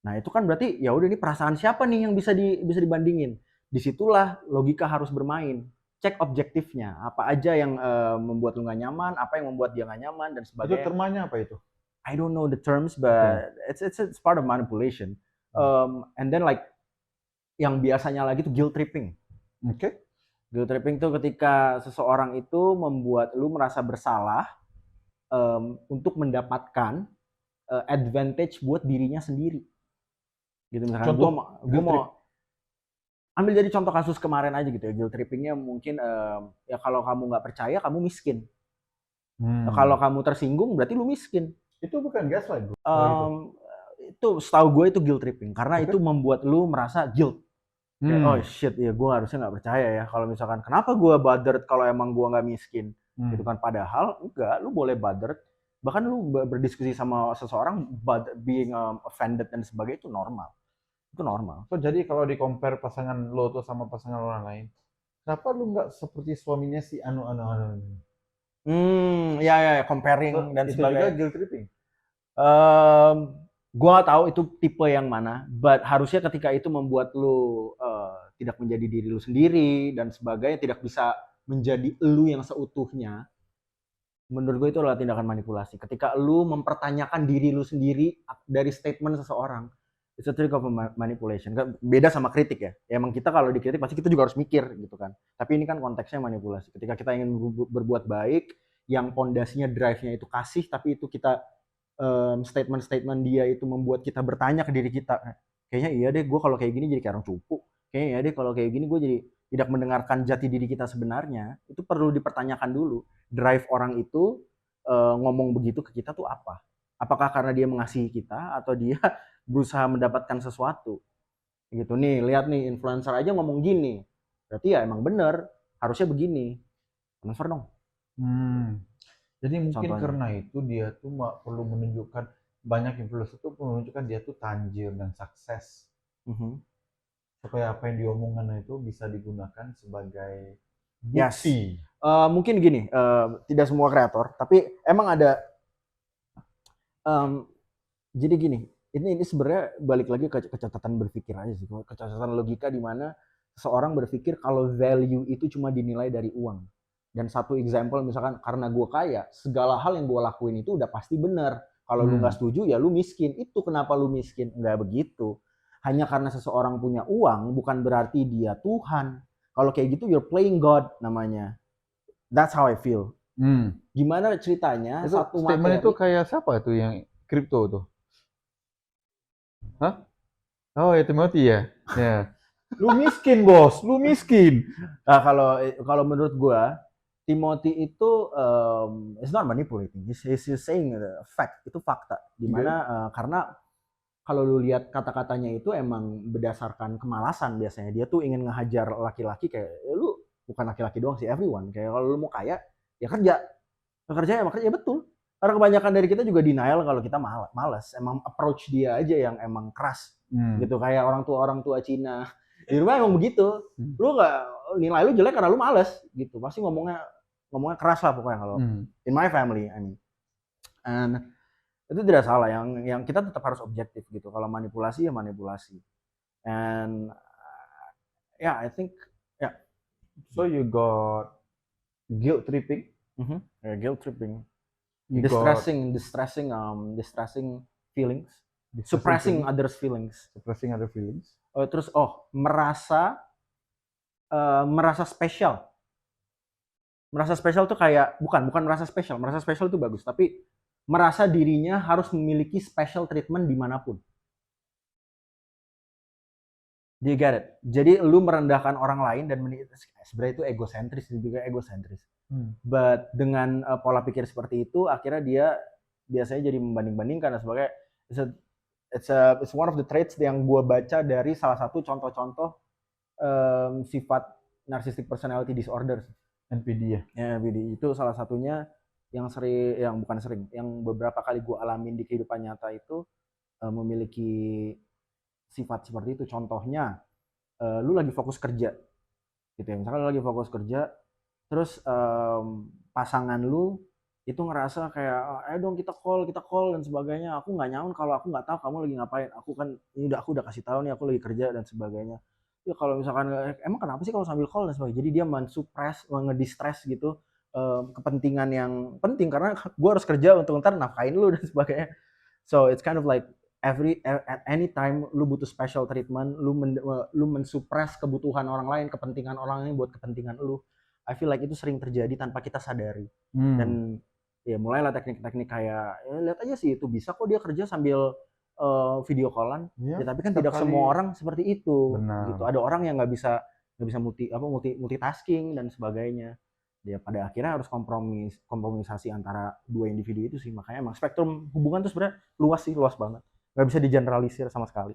Nah itu kan berarti ya udah, ini perasaan siapa nih yang bisa dibandingin. Disitulah logika harus bermain. Cek objektifnya, apa aja yang membuat lu nggak nyaman, apa yang membuat dia nggak nyaman dan sebagainya. Itu termanya apa itu? I don't know the terms, but it's part of manipulation. And then like yang biasanya lagi tuh guilt tripping. Guilt tripping tuh ketika seseorang itu membuat lu merasa bersalah untuk mendapatkan advantage buat dirinya sendiri. Gitu misalkan gue mau ambil jadi contoh kasus kemarin aja gitu ya, guilt trippingnya mungkin ya kalau kamu nggak percaya kamu miskin. Kalau kamu tersinggung berarti lu miskin. Itu bukan gaslight, itu setahu gue itu guilt tripping karena itu membuat lu merasa guilt. Kayak, oh Hmm. shit, ya gue harusnya nggak percaya ya kalau misalkan kenapa gue bothered kalau emang gue nggak miskin gitu Hmm. kan, padahal enggak, lu boleh bothered, bahkan lu berdiskusi sama seseorang but being offended dan sebagainya itu normal. So, jadi kalau di compare pasangan lo tuh sama pasangan orang lain, kenapa lu nggak seperti suaminya si anu ini? Ya, ya, ya, So, comparing dan itu juga sebagainya. guilt tripping. um, gue nggak tahu itu tipe yang mana, but harusnya ketika itu membuat lu tidak menjadi diri lu sendiri dan sebagainya, tidak bisa menjadi lu yang seutuhnya. Menurut gue itu adalah tindakan manipulasi. Ketika lu mempertanyakan diri lu sendiri dari statement seseorang, it's a trick of manipulation. Beda sama kritik ya. Ya emang kita kalau dikritik pasti kita juga harus mikir gitu kan. Tapi ini kan konteksnya manipulasi. Ketika kita ingin berbuat baik, yang pondasinya drive-nya itu kasih, tapi itu kita statement-statement dia itu membuat kita bertanya ke diri kita, kayaknya iya deh gue kalau kayak gini jadi kayak orang cupu. Kayaknya iya deh kalau kayak gini gue jadi tidak mendengarkan jati diri kita sebenarnya. Itu perlu dipertanyakan dulu. Drive orang itu ngomong begitu ke kita tuh apa? Apakah karena dia mengasihi kita atau dia berusaha mendapatkan sesuatu? Gitu nih, lihat nih influencer aja ngomong gini. Berarti ya emang bener, harusnya begini. Transfer dong, Hmm. Jadi mungkin contohnya. karena itu dia tuh perlu menunjukkan, banyak influencer tuh perlu menunjukkan dia tuh tanjir dan sukses, Mhm. supaya apa yang diomongkan itu bisa digunakan sebagai Yes. bukti. Mungkin gini, tidak semua kreator, tapi emang ada, mmm, jadi gini, ini sebenarnya balik lagi ke kecacatan berpikir aja sih, kecacatan logika di mana seseorang berpikir kalau value itu cuma dinilai dari uang. Dan satu example misalkan karena gue kaya, segala hal yang gue lakuin itu udah pasti benar. Kalau lu nggak Hmm. setuju ya lu miskin. Itu kenapa lu miskin? Nggak begitu. Hanya karena seseorang punya uang bukan berarti dia Tuhan. Kalau kayak gitu you're playing God namanya. That's how I feel. Hmm. Gimana ceritanya Itu satu statement itu materi. kayak siapa tuh yang kripto tuh? Hah? Oh, ya Timothy ya. Ya. Lu miskin, Bos. Lu miskin. Nah, kalau menurut gua Timothy itu it's not manipulating. He's saying fact, itu fakta. Dimana Oke. karena kalau lu lihat kata-katanya itu emang berdasarkan kemalasan biasanya. Dia tuh ingin ngehajar laki-laki kayak lu bukan laki-laki doang sih, everyone. Kayak kalau lu mau kaya ya kerja. Kerja ya kerja ya betul. Karena kebanyakan dari kita juga denial kalau kita malas. Emang approach dia aja yang emang keras Hmm. gitu, kayak orang tua Cina. Di rumah emang begitu. Hmm. Lu nggak, nilai lu jelek karena lu males gitu. Pasti ngomongnya ngomongnya keras lah pokoknya kalau Hmm. in my family, I mean. And itu tidak salah, yang kita tetap harus objektif gitu. Kalau manipulasi ya manipulasi. And yeah, I think ya, So you got guilt tripping, guilt tripping, you got distressing feelings, distressing suppressing feelings, others feelings. suppressing other feelings. Terus merasa spesial. Merasa spesial tuh kayak bukan merasa spesial. Merasa spesial itu bagus, tapi merasa dirinya harus memiliki special treatment dimanapun. Do you get it? Jadi lu merendahkan orang lain dan sebenarnya itu egosentris, juga egosentris. Hmm. But dengan pola pikir seperti itu, akhirnya dia biasanya jadi membanding-bandingkan dan sebagainya. It's one of the traits yang gue baca dari salah satu contoh-contoh sifat narcissistic personality disorder. NPD ya. Ya, BD itu salah satunya yang sering, yang bukan sering, yang beberapa kali gue alamin di kehidupan nyata itu memiliki sifat seperti itu. Contohnya, lu lagi fokus kerja, gitu ya. Misalkan lu lagi fokus kerja, terus pasangan lu itu ngerasa kayak, ayo dong kita call dan sebagainya. Aku nggak nyaman kalau aku nggak tahu kamu lagi ngapain. Aku udah kasih tahu nih aku lagi kerja dan sebagainya. Ya kalau misalkan emang kenapa sih kalau sambil call dan sebagainya. Jadi dia mensuppress, ngedistress gitu kepentingan yang penting karena gue harus kerja untuk ntar nafkain lu dan sebagainya. So it's kind of like at any time lu butuh special treatment, lu mensuppress kebutuhan orang lain, kepentingan orang lain buat kepentingan lu. I feel like itu sering terjadi tanpa kita sadari. Hmm. Dan ya mulailah teknik-teknik kayak ya, lihat aja sih itu bisa kok dia kerja sambil video callan. Ya, Ya tapi kan setiap tidak semua kali orang seperti itu gitu. benar. Ada orang yang nggak bisa multitasking dan sebagainya. Ya pada akhirnya harus kompromisasi antara dua individu itu sih. Makanya emang spektrum hubungan tuh sebenarnya luas sih, luas banget. Nggak bisa digeneralisir sama sekali.